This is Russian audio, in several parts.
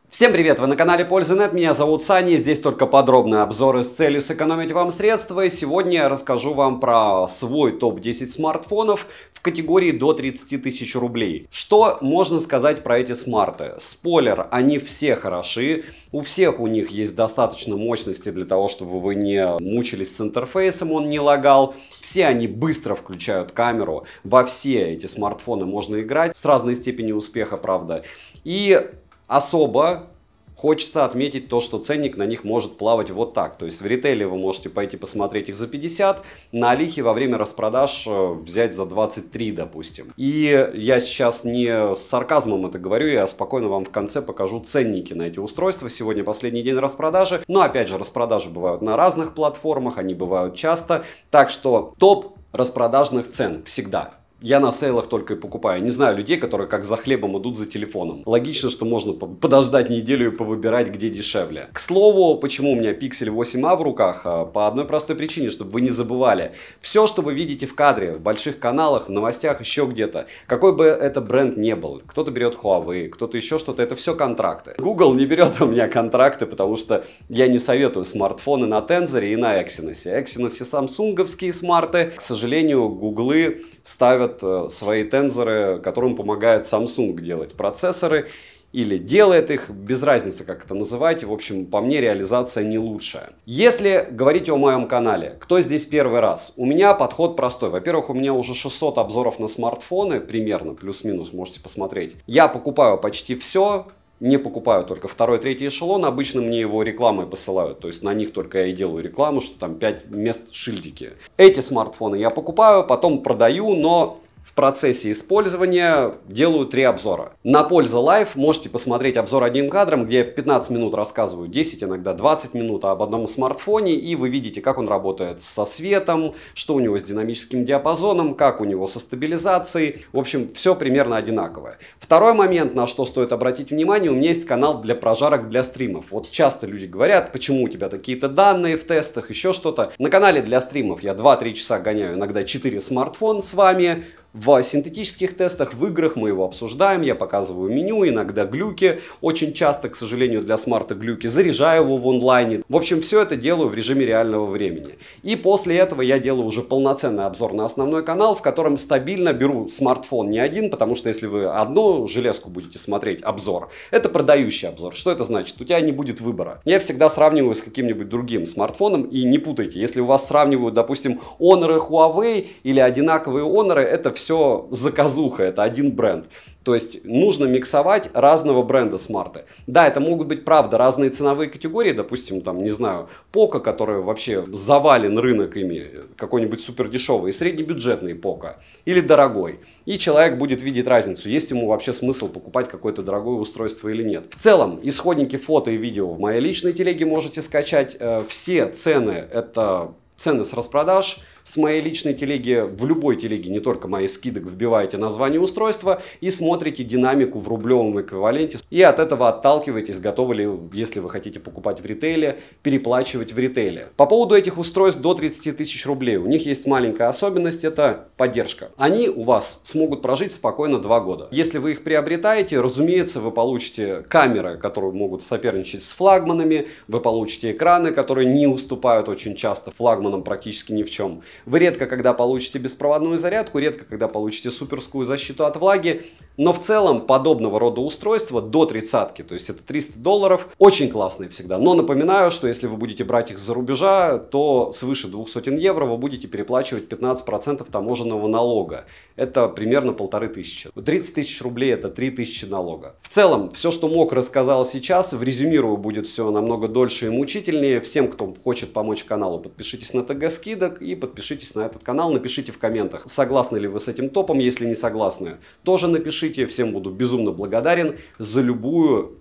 Всем привет! Вы на канале Польза.нет, меня зовут Саня, здесь только подробные обзоры с целью сэкономить вам средства. И сегодня я расскажу вам про свой топ-10 смартфонов в категории до 30 тысяч рублей. Что можно сказать про эти смарты? Спойлер, они все хороши, у всех у них есть достаточно мощности для того, чтобы вы не мучились с интерфейсом, он не лагал. Все они быстро включают камеру, во все эти смартфоны можно играть, с разной степенью успеха, правда. И особо хочется отметить то, что ценник на них может плавать вот так. То есть в ритейле вы можете пойти посмотреть их за 50, на Алихе во время распродаж взять за 23, допустим. И я сейчас не с сарказмом это говорю, я спокойно вам в конце покажу ценники на эти устройства. Сегодня последний день распродажи, но опять же распродажи бывают на разных платформах, они бывают часто. Так что топ распродажных цен всегда. Я на сейлах только и покупаю. Не знаю людей, которые как за хлебом идут за телефоном. Логично, что можно подождать неделю и повыбирать, где дешевле. К слову, почему у меня Pixel 8a в руках? По одной простой причине, чтобы вы не забывали. Все, что вы видите в кадре, в больших каналах, в новостях, еще где-то, какой бы это бренд ни был, кто-то берет Huawei, кто-то еще что-то, это все контракты. Google не берет у меня контракты, потому что я не советую смартфоны на Tensor и на Exynos. Exynos самсунговские смарты, к сожалению, гуглы ставят свои тензоры, которым помогает Samsung делать процессоры или делает их, без разницы, как это называете. В общем, по мне реализация не лучшая. Если говорить о моем канале, кто здесь первый раз? У меня подход простой. Во-первых, у меня уже 600 обзоров на смартфоны, примерно, плюс-минус, можете посмотреть. Я покупаю почти все. Не покупаю только второй, третий эшелон, обычно мне его рекламой посылают, то есть на них только я и делаю рекламу, что там 5 мест шильдики. Эти смартфоны я покупаю, потом продаю, но в процессе использования делаю 3 обзора. На Польза Лайв можете посмотреть обзор одним кадром, где я 15 минут рассказываю, 10, иногда 20 минут об одном смартфоне, и вы видите, как он работает со светом, что у него с динамическим диапазоном, как у него со стабилизацией. В общем, все примерно одинаковое. Второй момент, на что стоит обратить внимание, у меня есть канал для прожарок для стримов. Вот часто люди говорят, почему у тебя такие-то данные в тестах, еще что-то. На канале для стримов я 2-3 часа гоняю, иногда 4 смартфона с вами. В синтетических тестах, в играх мы его обсуждаем, я показываю меню, иногда глюки, очень часто, к сожалению, для смарта глюки, заряжаю его в онлайне. В общем, все это делаю в режиме реального времени. И после этого я делаю уже полноценный обзор на основной канал, в котором стабильно беру смартфон не один, потому что если вы одну железку будете смотреть, обзор, это продающий обзор. Что это значит? У тебя не будет выбора. Я всегда сравниваю с каким-нибудь другим смартфоном, и не путайте, если у вас сравнивают, допустим, Honor и Huawei или одинаковые Honor, это все заказуха, это один бренд. То есть нужно миксовать разного бренда смарты. Да, это могут быть, правда, разные ценовые категории. Допустим, там, не знаю, Poco, который вообще завален рынок ими, какой-нибудь супер дешевый, и среднебюджетный Poco, или дорогой. И человек будет видеть разницу, есть ему вообще смысл покупать какое-то дорогое устройство или нет. В целом, исходники фото и видео в моей личной телеге можете скачать. Все цены, это цены с распродаж. С моей личной телеги, в любой телеге, не только моих скидок, вбиваете название устройства и смотрите динамику в рублевом эквиваленте. И от этого отталкиваетесь, готовы ли, если вы хотите покупать в ритейле, переплачивать в ритейле. По поводу этих устройств до 30 тысяч рублей. У них есть маленькая особенность, это поддержка. Они у вас смогут прожить спокойно 2 года. Если вы их приобретаете, разумеется, вы получите камеры, которые могут соперничать с флагманами, вы получите экраны, которые не уступают очень часто флагманам практически ни в чем. Вы редко когда получите беспроводную зарядку, редко когда получите суперскую защиту от влаги, но в целом подобного рода устройства до 30-ки, то есть это $300, очень классные всегда. Но напоминаю, что если вы будете брать их с-за рубежа, то свыше 200 евро вы будете переплачивать 15% таможенного налога. Это примерно 1500. 30 тысяч рублей это 3000 налога. В целом, все, что мог, рассказал сейчас. В резюмирую будет все намного дольше и мучительнее. Всем, кто хочет помочь каналу, подпишитесь на ТГ скидок и подпишитесь на этот канал, напишите в комментах, согласны ли вы с этим топом, если не согласны, тоже напишите, всем буду безумно благодарен за любую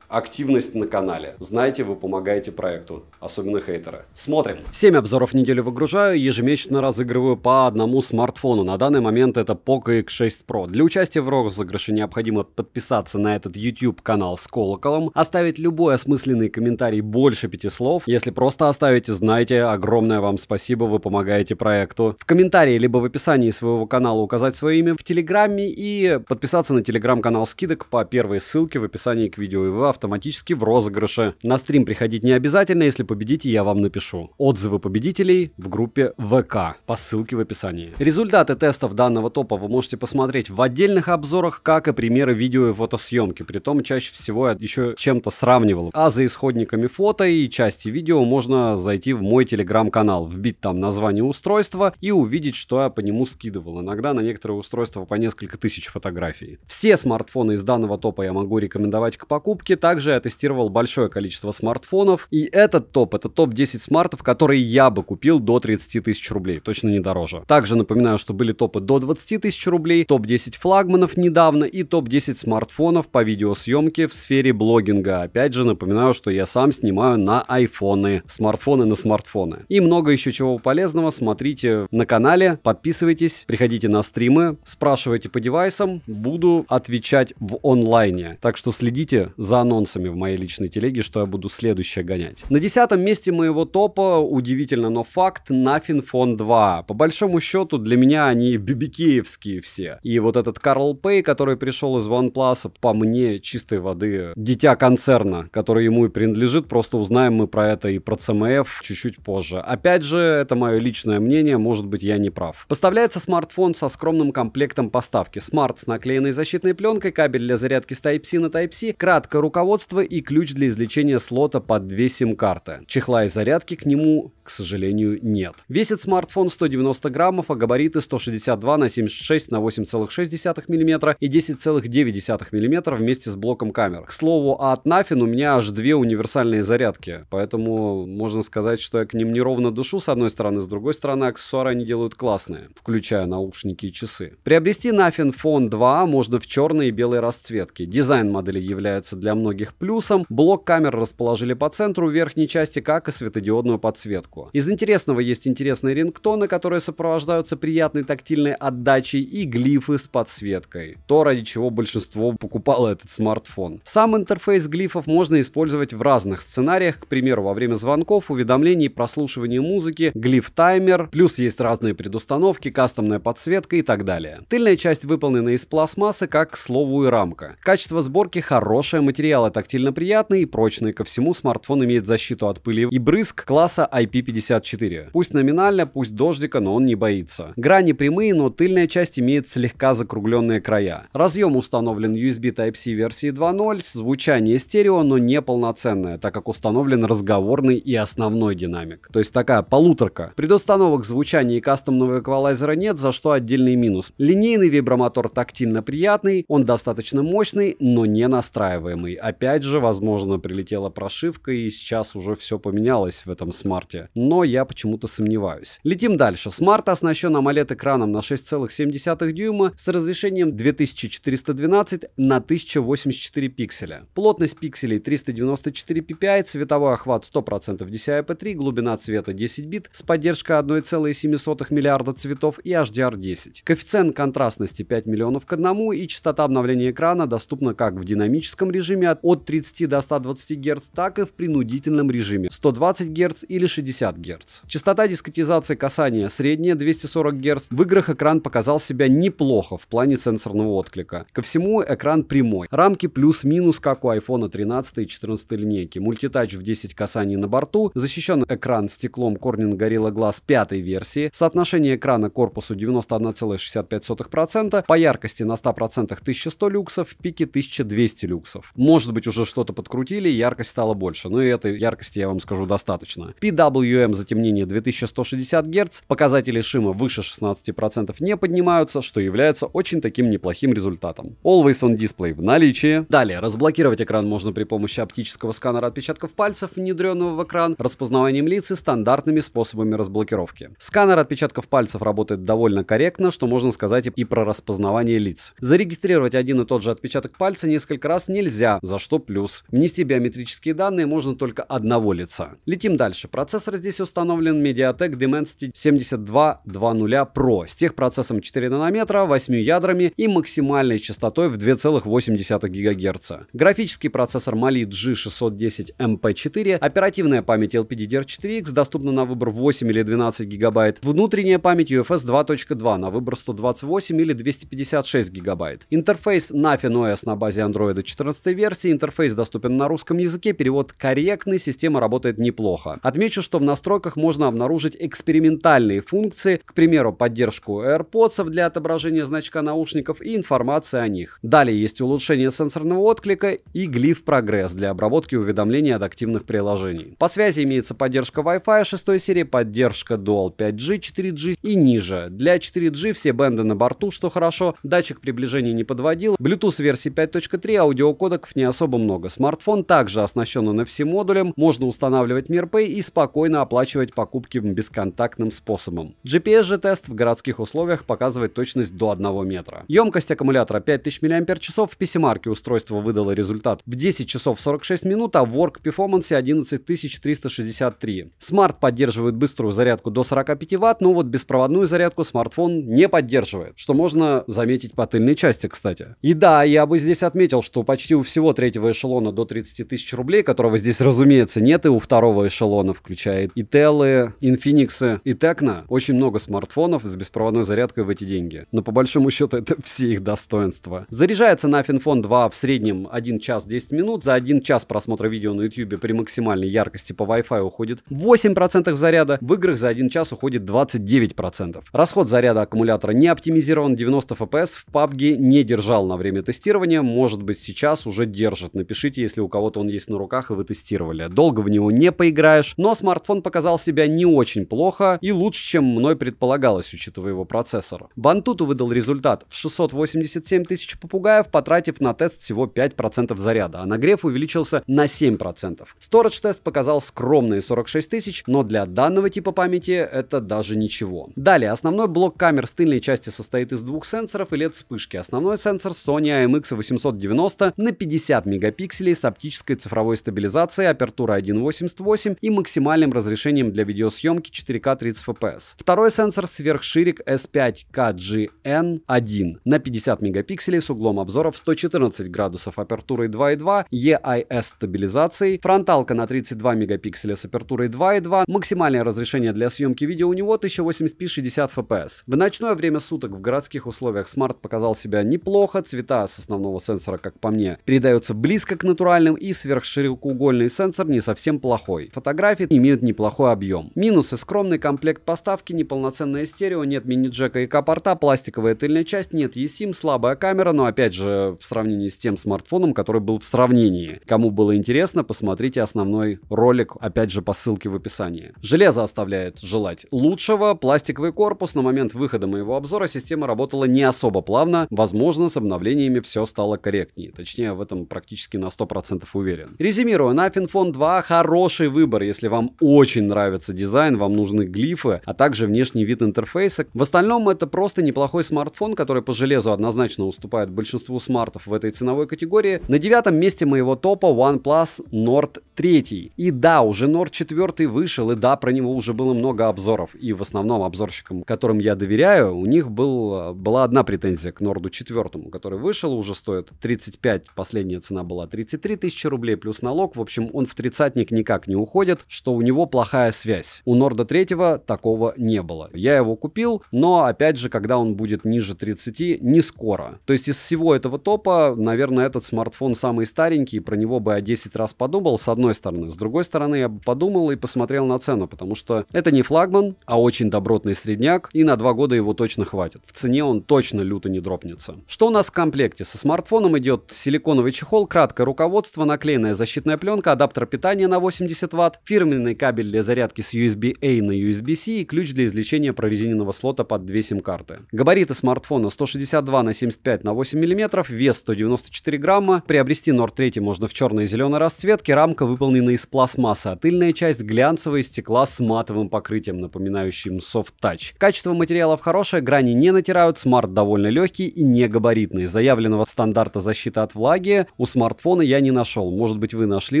активность на канале. Знаете, вы помогаете проекту, особенно хейтеры. Смотрим. 7 обзоров в неделю выгружаю, ежемесячно разыгрываю по одному смартфону. На данный момент это Poco X6 Pro. Для участия в розыгрыше необходимо подписаться на этот YouTube канал с колоколом, оставить любой осмысленный комментарий больше 5 слов. Если просто оставите, знайте, огромное вам спасибо, вы помогаете проекту. В комментарии либо в описании своего канала указать свое имя в Телеграме и подписаться на Телеграм-канал скидок по первой ссылке в описании к видео, и вы автоматически в розыгрыше. На стрим приходить не обязательно, если победите, я вам напишу. Отзывы победителей в группе ВК по ссылке в описании. Результаты тестов данного топа вы можете посмотреть в отдельных обзорах, как и примеры видео и фотосъемки. Притом чаще всего я еще чем-то сравнивал. А за исходниками фото и части видео можно зайти в мой телеграм-канал, вбить там название устройства и увидеть, что я по нему скидывал. Иногда на некоторые устройства по несколько тысяч фотографий. Все смартфоны из данного топа я могу рекомендовать к покупке. Также я тестировал большое количество смартфонов. И этот топ, это топ-10 смартов, которые я бы купил до 30 тысяч рублей. Точно не дороже. Также напоминаю, что были топы до 20 тысяч рублей, топ-10 флагманов недавно и топ-10 смартфонов по видеосъемке в сфере блогинга. Опять же напоминаю, что я сам снимаю на айфоны, смартфоны на смартфоны. И много еще чего полезного смотрите на канале, подписывайтесь, приходите на стримы, спрашивайте по девайсам, буду отвечать в онлайне. Так что следите за анонсами в моей личной телеге, что я буду следующее гонять. На 10-м месте моего топа, удивительно, но факт, Nothing Phone 2. По большому счету для меня они бибикеевские все. И вот этот Карл Пэй, который пришел из OnePlus, по мне чистой воды дитя концерна, который ему и принадлежит. Просто узнаем мы про это и про CMF чуть-чуть позже. Опять же, это мое личное мнение, может быть, я не прав. Поставляется смартфон со скромным комплектом поставки. Смарт с наклеенной защитной пленкой, кабель для зарядки с Type-C на Type-C, краткое руководство и ключ для извлечения слота под 2 сим-карты. Чехла и зарядки к нему, к сожалению, нет. Весит смартфон 190 граммов, а габариты 162 на 76 на 8,6 мм и 10,9 мм вместе с блоком камер. К слову, от Nothing у меня аж 2 универсальные зарядки, поэтому можно сказать, что я к ним неровно дышу с одной стороны, с другой стороны аксессуары они делают классные, включая наушники и часы. Приобрести Nothing Phone 2 можно в черной и белой расцветке. Дизайн модели является для многих плюсом. Блок камер расположили по центру верхней части, как и светодиодную подсветку. Из интересного есть интересные рингтоны, которые сопровождаются приятной тактильной отдачей, и глифы с подсветкой. То, ради чего большинство покупало этот смартфон. Сам интерфейс глифов можно использовать в разных сценариях, к примеру, во время звонков, уведомлений, прослушивания музыки, глиф-таймер, плюс есть разные предустановки, кастомная подсветка и так далее. Тыльная часть выполнена из пластмассы, как, к слову, и рамка. Качество сборки хорошее, материалы тактильно приятные и прочные. Ко всему, смартфон имеет защиту от пыли и брызг класса IP54. Пусть номинально, пусть дождика, но он не боится. Грани прямые, но тыльная часть имеет слегка закругленные края. Разъем установлен USB Type-C версии 2.0, звучание стерео, но не полноценное, так как установлен разговорный и основной динамик. То есть такая полуторка. Предустановок звучания и кастомного эквалайзера нет, за что отдельный минус. Линейный вибромотор тактильно приятный, он достаточно мощный, но не настраиваемый. Опять же, возможно, прилетела прошивка и сейчас уже все поменялось в этом смарте. Но я почему-то сомневаюсь. Летим дальше. Смарт оснащен AMOLED-экраном на 6,7 дюйма с разрешением 2412 на 1084 пикселя. Плотность пикселей 394 ppi, цветовой охват 100% DCI-P3, глубина цвета 10 бит с поддержкой 1,7 миллиарда цветов и HDR10. Коэффициент контрастности 5 миллионов к 1, и частота обновления экрана доступна как в динамическом режиме от 30 до 120 Гц, так и в принудительном режиме 120 Гц или 60 Гц. Частота дискретизации касания средняя 240 Гц. В играх экран показал себя неплохо в плане сенсорного отклика. Ко всему, экран прямой. Рамки плюс-минус, как у iPhone 13 и 14 линейки. Мультитач в 10 касаний на борту. Защищен экран стеклом Corning Gorilla Glass 5 версии. Соотношение экрана к корпусу 91,65%. По яркости на 100% 1100 люксов, в пике 1200 люксов. Может быть, уже что-то подкрутили, и яркость стала больше. Но и этой яркости, я вам скажу, достаточно. PWM затемнение 2160 Гц. Показатели шима выше 16% не поднимаются, что является очень таким неплохим результатом. Always on Display в наличии. Далее, разблокировать экран можно при помощи оптического сканера отпечатков пальцев, внедренного в экран, распознаванием лиц и стандартными способами разблокировки. Сканер отпечатков пальцев работает довольно корректно, что можно сказать и про распознавание лиц. Зарегистрировать один и тот же отпечаток пальца несколько раз нельзя, за что плюс. Внести биометрические данные можно только одного лица. Летим дальше. Процессор здесь установлен MediaTek Dimensity 7200 Pro с техпроцессом 4 нанометра, 8 ядрами и максимальной частотой в 2,8 ГГц. Графический процессор Mali G610 MP4, оперативная память LPDDR4X доступна на выбор 8 или 12 ГБ, внутренняя память UFS 2.2 на выбор 128 или 256 ГБ. Интерфейс Nothing OS на базе Android 14 версии, интерфейс доступен на русском языке, перевод корректный, система работает неплохо. Отмечу, что в настройках можно обнаружить экспериментальные функции, к примеру, поддержку AirPods для отображения значка наушников и информации о них. Далее есть улучшение сенсорного отклика и Glyph Progress для обработки уведомлений от активных приложений. По связи имеется поддержка Wi-Fi 6 серии, поддержка Dual 5G, 4G и ниже. Для 4G все бенды на борту, что хорошо, датчик приближения не подводил, Bluetooth версии 5.3, аудиокодеков не особо много. Смартфон также оснащен NFC-модулем, можно устанавливать MirPay и спокойно оплачивать покупки бесконтактным способом. GPS же тест в городских условиях показывает точность до 1 метра. Емкость аккумулятора 5000 мАч, в PC-марке устройство выдало результат в 10 часов 46 минут, а в Work Performance 11363. Смарт поддерживает быструю зарядку до 45 Вт, но вот беспроводную зарядку смартфон не поддерживает, что можно заметить по тыльной части, кстати. И да, я бы здесь отметил, что почти у всего третьего эшелона до 30 тысяч рублей, которого здесь, разумеется, нет, и у второго эшелона, включая и Телы, Infinix и Tecno, очень много смартфонов с беспроводной зарядкой в эти деньги. Но по большому счету это все их достоинства. Заряжается Nothing Phone 2 в среднем 1 час 10 минут. За 1 час просмотра видео на YouTube при максимальной яркости по Wi-Fi уходит 8% заряда, в играх за 1 час уходит 29%. Расход заряда аккумулятора не оптимизирован, 90 FPS в PUBG не держал на время тестирования, может быть сейчас уже держит. Напишите, если у кого-то он есть на руках и вы тестировали. Долго в него не поиграешь, но смартфон показал себя не очень плохо и лучше, чем мной предполагалось, учитывая его процессор. Бантуту выдал результат в 687 тысяч попугаев, потратив на тест всего 5% заряда, а нагрев увеличился на 7%. Storage тест показал скромные 46 тысяч, но для данного типа памяти это даже ничего. Далее, основной блок камер с тыльной части состоит из 2 сенсоров и LED-вспышки. Основной сенсор Sony IMX890 на 50 мегапикселей с оптической цифровой стабилизацией, апертура 1.88 и максимальным разрешением для видеосъемки 4К 30 FPS. Второй сенсор сверхширик S5KGN1 на 50 мегапикселей с углом обзора в 114 градусов, апертурой 2.2, EIS стабилизацией, фронталка на 32 мегапикселя с апертурой 2.2, максимальное разрешение для съемки видео у него 1080p 60 FPS. В ночное время суток в городских условиях смарт показал себя неплохо, цвета с основного сенсора, как по мне, передаются близко к натуральным, и сверхширокоугольный сенсор не совсем плохой. Фотографии имеют неплохой объем. Минусы: скромный комплект поставки, неполноценное стерео, нет мини-джека и К-порта, пластиковая тыльная часть, нет eSIM, слабая камера, но опять же в сравнении с тем смартфоном, который был в сравнении. Кому было интересно, посмотрите основной ролик, опять же по ссылке в описании. Железо оставляет желать лучшего, пластиковый корпус. На момент выхода моего обзора система работала не особо плавно, возможно с обновлениями все стало корректнее, точнее в этом практически на 100% уверен. Резюмирую, Nothing Phone 2 хороший выбор, если вам очень нравится дизайн, вам нужны глифы, а также внешний вид интерфейса. В остальном это просто неплохой смартфон, который по железу однозначно уступает большинству смартов в этой ценовой категории. На 9 месте моего топа OnePlus Nord 3. И да, уже Nord 4 вышел, и да, про него уже было много обзоров. И в основном обзорщикам, которым я доверяю, у них была одна претензия к Nord 4, который вышел, уже стоит 35, последняя цена была 33 тысячи рублей плюс налог. В общем, он в тридцатник никак не уходит, что у него плохая связь. У Nord 3 такого не было. Я его купил, но опять же, когда он будет ниже 30, не скоро. То есть из всего этого топа, наверное, этот смартфон самый старенький, про него бы я 10 раз подумал, с одной стороны. С другой стороны, я бы подумал и посмотрел на цену, потому что это не флагман, а очень добротный средняк, и на 2 года его точно хватит. В цене он точно люто не дропнется. Что у нас в комплекте? Со смартфоном идет силиконовый чехол, краткое руководство, наклеенная защитная пленка, адаптер питания на 80 Вт, фирменный кабель для зарядки с USB-A на USB-C и ключ для извлечения прорезиненного слота под 2 сим-карты. Габариты смартфона 162 на 75 на 8 мм, вес 194 грамма. Приобрести Nord 3 можно в черной и зеленой расцветке, рамка выполнена из пластмассы, а тыльная часть глянцевая, из стекла с матовым покрытием, напоминающим Soft Touch. Качество материалов хорошее, грани не натирают, смарт довольно легкий и не габаритный. Заявленного стандарта защиты от влаги у смартфона я не нашел. Может быть, вы нашли,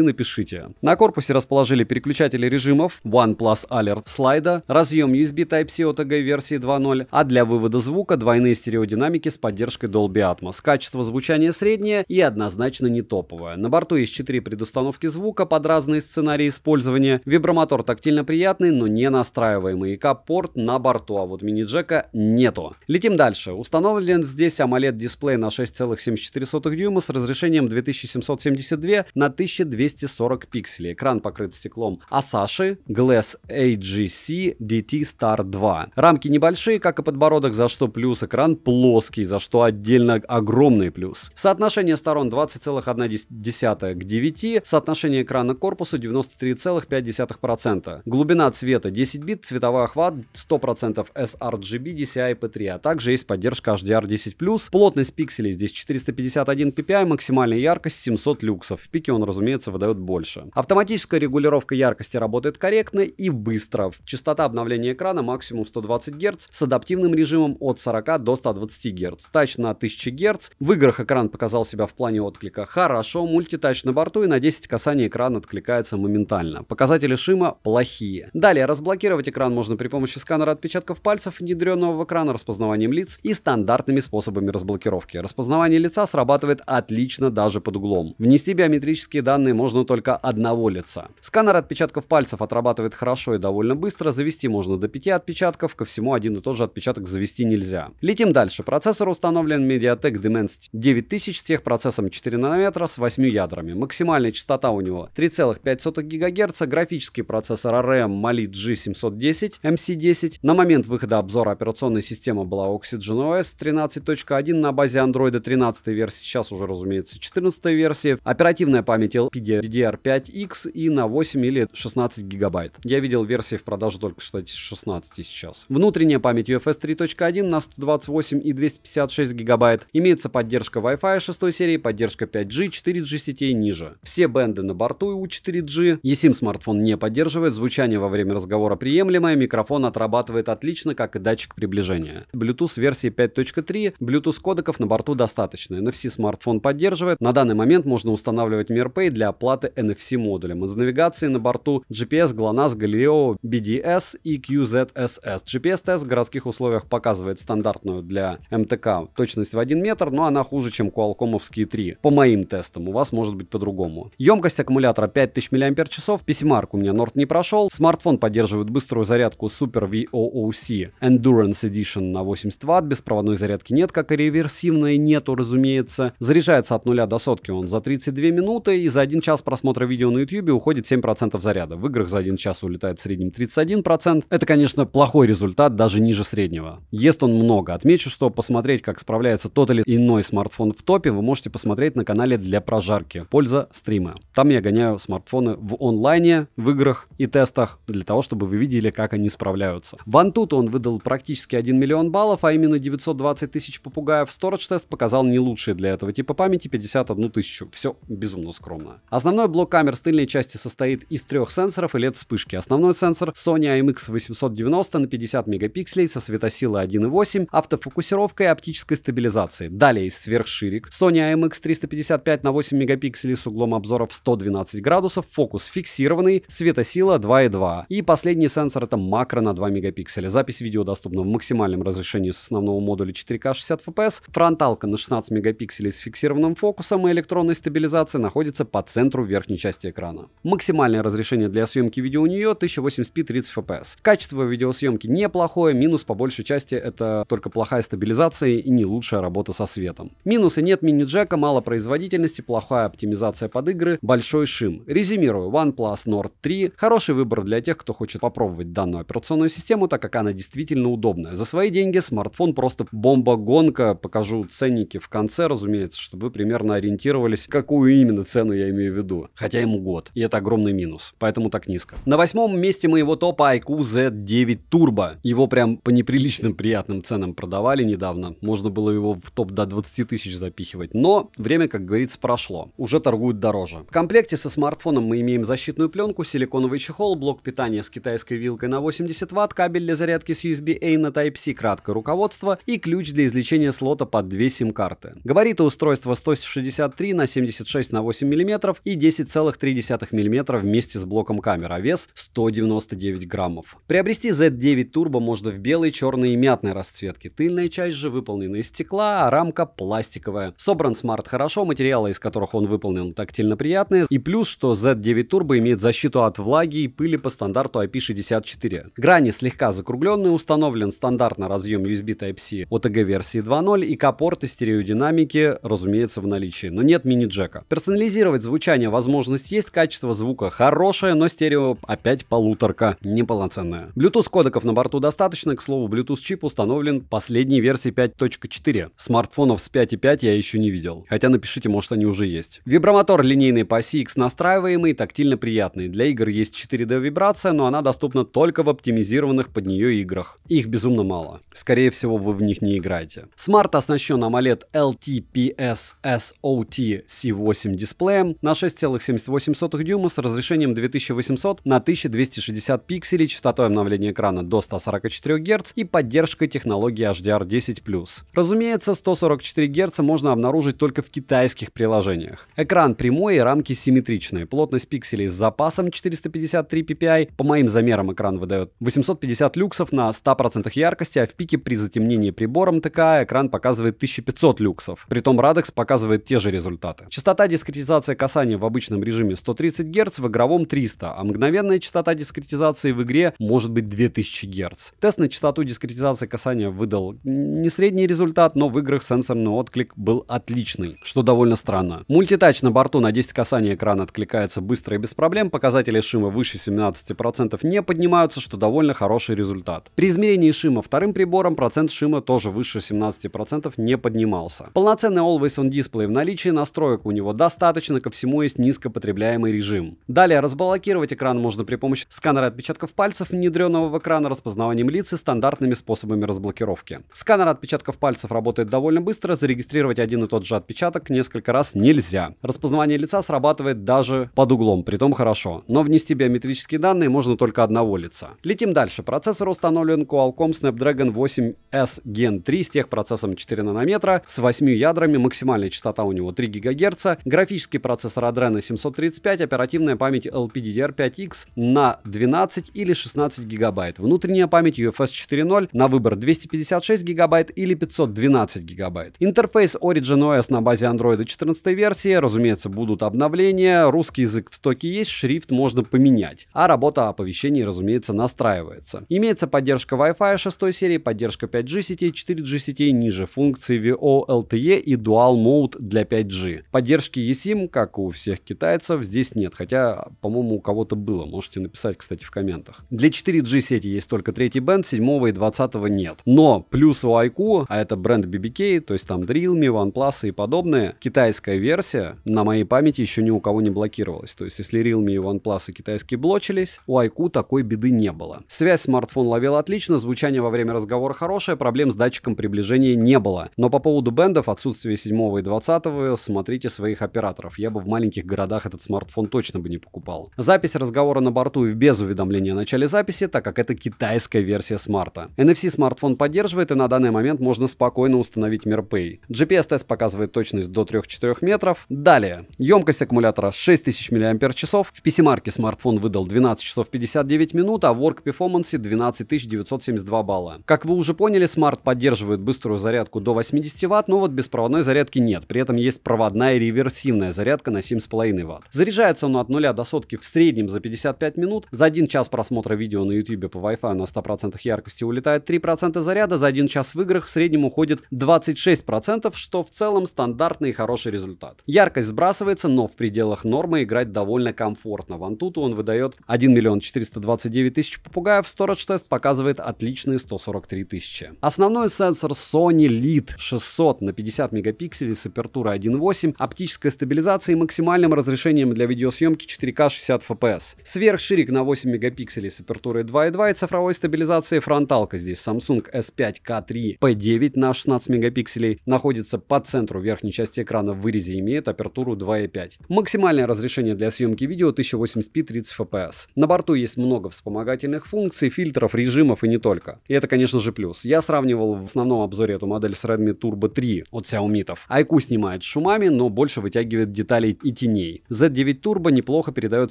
напишите. На корпусе расположили переключатели режима режимов, OnePlus Alert слайда, разъем USB Type-C OTG версии 2.0, а для вывода звука двойные стереодинамики с поддержкой Dolby Atmos. Качество звучания среднее и однозначно не топовое. На борту есть 4 предустановки звука под разные сценарии использования. Вибромотор тактильно приятный, но не настраиваемый. ИК-порт на борту, а вот мини-джека нету. Летим дальше. Установлен здесь AMOLED-дисплей на 6,74 дюйма с разрешением 2772 на 1240 пикселей. Экран покрыт стеклом Asahi Glass AGC DT Star 2. Рамки небольшие, как и подбородок, за что плюс. Экран плоский, за что отдельно огромный плюс. Соотношение сторон 20,1 к 9. Соотношение экрана к корпусу 93,5%. Глубина цвета 10 бит, цветовой охват 100% sRGB DCI-P3, а также есть поддержка HDR10+. Плотность пикселей здесь 451 ppi, максимальная яркость 700 люксов. В пике он, разумеется, выдает больше. Автоматическая регулировка яркости работает корректно и быстро. Частота обновления экрана максимум 120 Гц с адаптивным режимом от 40 до 120 Гц. Тач на 1000 Гц. В играх экран показал себя в плане отклика хорошо. Мультитач на борту и на 10 касаний экран откликается моментально. Показатели шима плохие. Далее, разблокировать экран можно при помощи сканера отпечатков пальцев, внедренного в экран, распознаванием лиц и стандартными способами разблокировки. Распознавание лица срабатывает отлично даже под углом. Внести биометрические данные можно только одного лица. Сканер отпечатков пальцев отрабатывает хорошо и довольно быстро. Завести можно до 5 отпечатков. Ко всему один и тот же отпечаток завести нельзя. Летим дальше. Процессор установлен MediaTek Dimensity 9000 с техпроцессом 4 нанометра с 8 ядрами. Максимальная частота у него 3,5 ГГц. Графический процессор ARM Mali G710 MC10. На момент выхода обзора операционная система была OxygenOS 13.1 на базе Android 13 версии. Сейчас уже, разумеется, 14 версии. Оперативная память LPD DDR5X и на 8 или 16 гигабайт. Я видел версии в продаже только, кстати, 16 сейчас. Внутренняя память UFS 3.1 на 128 и 256 гигабайт. Имеется поддержка Wi-Fi 6 серии, поддержка 5G, 4G сетей ниже. Все бенды на борту у 4G. eSIM смартфон не поддерживает. Звучание во время разговора приемлемое. Микрофон отрабатывает отлично, как и датчик приближения. Bluetooth версии 5.3. Bluetooth кодеков на борту достаточно. NFC смартфон поддерживает. На данный момент можно устанавливать MirPay для оплаты NFC модулем. Из навигации на борту GPS, GLONASS, Galileo, BDS и QZSS. GPS-тест в городских условиях показывает стандартную для МТК точность в 1 метр, но она хуже, чем Qualcomm-овские 3. По моим тестам, у вас может быть по-другому. Емкость аккумулятора 5000 мАч. PC-марк у меня Nord не прошел. Смартфон поддерживает быструю зарядку Super VOOC Endurance Edition на 80 Вт. Беспроводной зарядки нет, как и реверсивной нету, разумеется. Заряжается от 0 до сотки он за 32 минуты, и за 1 час просмотра видео на YouTube уходит 7% заряда. В играх за 1 час улетает в среднем 31%. Это, конечно, плохой результат, даже ниже среднего. Ест он много. Отмечу, что посмотреть, как справляется тот или иной смартфон в топе, вы можете посмотреть на канале для прожарки. Польза стрима. Там я гоняю смартфоны в онлайне, в играх и тестах, для того, чтобы вы видели, как они справляются. В Antutu он выдал практически 1 миллион баллов, а именно 920 тысяч попугаев. Storage тест показал не лучшие для этого типа памяти 51 тысячу. Все безумно скромно. Основной блок камер с тыльной части состоит из 3 сенсоров и LED-вспышки. Основной сенсор Sony IMX890 на 50 мегапикселей со светосилой 1.8, автофокусировкой и оптической стабилизацией. Далее есть сверхширик Sony IMX355 на 8 мегапикселей с углом обзора в 112 градусов, фокус фиксированный, светосила 2.2. И последний сенсор — это макро на 2 мегапикселя. Запись видео доступна в максимальном разрешении с основного модуля 4К 60 FPS. Фронталка на 16 мегапикселей с фиксированным фокусом и электронной стабилизацией находится по центру верхней части экрана. Максимальное разрешение для съемки видео у нее 1080p 30 FPS. Качество видеосъемки неплохое, минус по большей части это только плохая стабилизация и не лучшая работа со светом. Минусы: нет мини-джека, мало производительности, плохая оптимизация под игры, большой шим. Резюмирую, OnePlus Nord 3 хороший выбор для тех, кто хочет попробовать данную операционную систему, так как она действительно удобная. За свои деньги смартфон просто бомба-гонка. Покажу ценники в конце, разумеется, чтобы вы примерно ориентировались, какую именно цену я имею в виду. Хотя ему год, и это огромный минус, поэтому так низко. На 8-м месте моего топа iQOO Z9 Turbo. Его прям по неприличным приятным ценам продавали недавно. Можно было его в топ до 20 тысяч запихивать. Но время, как говорится, прошло. Уже торгуют дороже. В комплекте со смартфоном мы имеем защитную пленку, силиконовый чехол, блок питания с китайской вилкой на 80 Вт, кабель для зарядки с USB-A на Type-C, краткое руководство и ключ для извлечения слота под 2 сим-карты. Габариты устройства 163 на 76 на 8 мм и 10,3 мм вместе с блоком камеры. камера, а вес 199 граммов. Приобрести Z9 Turbo можно в белой, черной и мятной расцветке. Тыльная часть же выполнена из стекла, а рамка пластиковая. Собран смарт хорошо, материалы, из которых он выполнен, тактильно приятные. И плюс, что Z9 Turbo имеет защиту от влаги и пыли по стандарту IP64. Грани слегка закругленные, установлен стандартно разъем USB Type-C OTG версии 2.0 и К-порты стереодинамики, разумеется, в наличии, но нет мини-джека. Персонализировать звучание возможность есть, качество звука хорошее, но стерео опять полуторка, неполноценная. Bluetooth кодеков на борту достаточно, к слову, Bluetooth чип установлен последней версии 5.4. Смартфонов с 5.5 я еще не видел, хотя напишите, может они уже есть. Вибромотор линейный по CX настраиваемый, тактильно приятный. Для игр есть 4D вибрация, но она доступна только в оптимизированных под нее играх. Их безумно мало. Скорее всего, вы в них не играете. Смарт оснащен AMOLED LTPS SOT C8 дисплеем на 6,78 дюйма с разрешением 2800 на 1260 пикселей, частотой обновления экрана до 144 Гц и поддержкой технологии HDR10+. Разумеется, 144 Гц можно обнаружить только в китайских приложениях. Экран прямой и рамки симметричные. Плотность пикселей с запасом 453 ppi. По моим замерам экран выдает 850 люксов на 100% яркости, а в пике при затемнении прибором ТК экран показывает 1500 люксов. Притом Radix показывает те же результаты. Частота дискретизации касания в обычном режиме 130 Гц, в игровом 300, а мгновенная частота дискретизации в игре может быть 2000 Гц. Тест на частоту дискретизации касания выдал не средний результат, но в играх сенсорный отклик был отличный, что довольно странно. Мультитач на борту на 10 касаний экрана откликается быстро и без проблем, показатели шима выше 17% не поднимаются, что довольно хороший результат. При измерении шима вторым прибором процент шима тоже выше 17% не поднимался. Полноценный Always On дисплей в наличии, настроек у него достаточно, ко всему есть низкопотребляемый режим. Далее разблокировать экран можно при помощи сканера отпечатков пальцев, внедренного в экран, распознаванием лиц и стандартными способами разблокировки. Сканер отпечатков пальцев работает довольно быстро, зарегистрировать один и тот же отпечаток несколько раз нельзя. Распознавание лица срабатывает даже под углом, притом хорошо, но внести биометрические данные можно только одного лица. Летим дальше. Процессор установлен Qualcomm Snapdragon 8S Gen 3 с техпроцессором 4 нанометра с 8 ядрами, максимальная частота у него 3 ГГц, графический процессор Adreno 735, оперативная память LPDDR5X на 12 или 16 ГБ, внутренняя память UFS 4.0 на выбор 256 ГБ или 512 ГБ. Интерфейс Origin OS на базе Android 14 версии, разумеется, будут обновления, русский язык в стоке есть, шрифт можно поменять, а работа оповещений, разумеется, настраивается. Имеется поддержка Wi-Fi 6 серии, поддержка 5G сетей, 4G сетей ниже, функции VO, LTE и Dual Mode для 5G. Поддержки eSIM, как у всех китайцев, здесь нет, хотя, по-моему, у кого-то было, можете написать, кстати, в комментах. Для 4G сети есть только 3-й бенд, 7 и 20 нет. Но плюс у iQOO, а это бренд BBK, то есть там Realme, OnePlus и подобные, китайская версия на моей памяти еще ни у кого не блокировалась. То есть если Realme и OnePlus и китайские блочились, у iQOO такой беды не было. Связь смартфон ловил отлично, звучание во время разговора хорошее, проблем с датчиком приближения не было. Но по поводу бендов, отсутствие 7 и 20 смотрите своих операторов. Я бы в маленьких городах этот смартфон точно бы не покупал. Запись разговора на борту и без уведомления о начале записи, так как это китайская версия смарта. NFC смартфон поддерживает, и на данный момент можно спокойно установить MirPay. GPS-тест показывает точность до 3-4 метров. Далее. Емкость аккумулятора 6000 мАч. В PC-марке смартфон выдал 12 часов 59 минут, а в Work Performance 12972 балла. Как вы уже поняли, смарт поддерживает быструю зарядку до 80 Вт, но вот беспроводной зарядки нет. При этом есть проводная и реверсивная зарядка на 7,5 Вт. Заряжается он от 0 до сотки в среднем за 55 минут. За 1 час просмотра видео на YouTube по Wi-Fi на 100% яркости улетает 3% заряда, за 1 час в играх в среднем уходит 26%, что в целом стандартный и хороший результат. Яркость сбрасывается, но в пределах нормы играть довольно комфортно. В Antutu он выдает 1 429 000 попугаев, Storage тест показывает отличные 143 000. Основной сенсор Sony LEED 600 на 50 мегапикселей с апертурой 1.8, оптической стабилизацией и максимальным разрешением для видеосъемки 4К 60 FPS. Сверхширик на 8 мегапикселей с апертурой 2.2 и цифровой стабилизацией фронталка. Здесь Samsung S5K3 P9 на 16 мегапикселей, находится по центру верхней части экрана в вырезе, имеет апертуру 2.5. Максимальное разрешение для съемки видео 1080p 30 FPS. На борту есть много вспомогательных функций, фильтров, режимов и не только. И это, конечно же, плюс. Я сравнивал в основном обзоре эту модель с Redmi Turbo 3 от Xiaomi. iQOO снимает шумами, но больше вытягивает деталей и теней. Z9 Turbo неплохо передает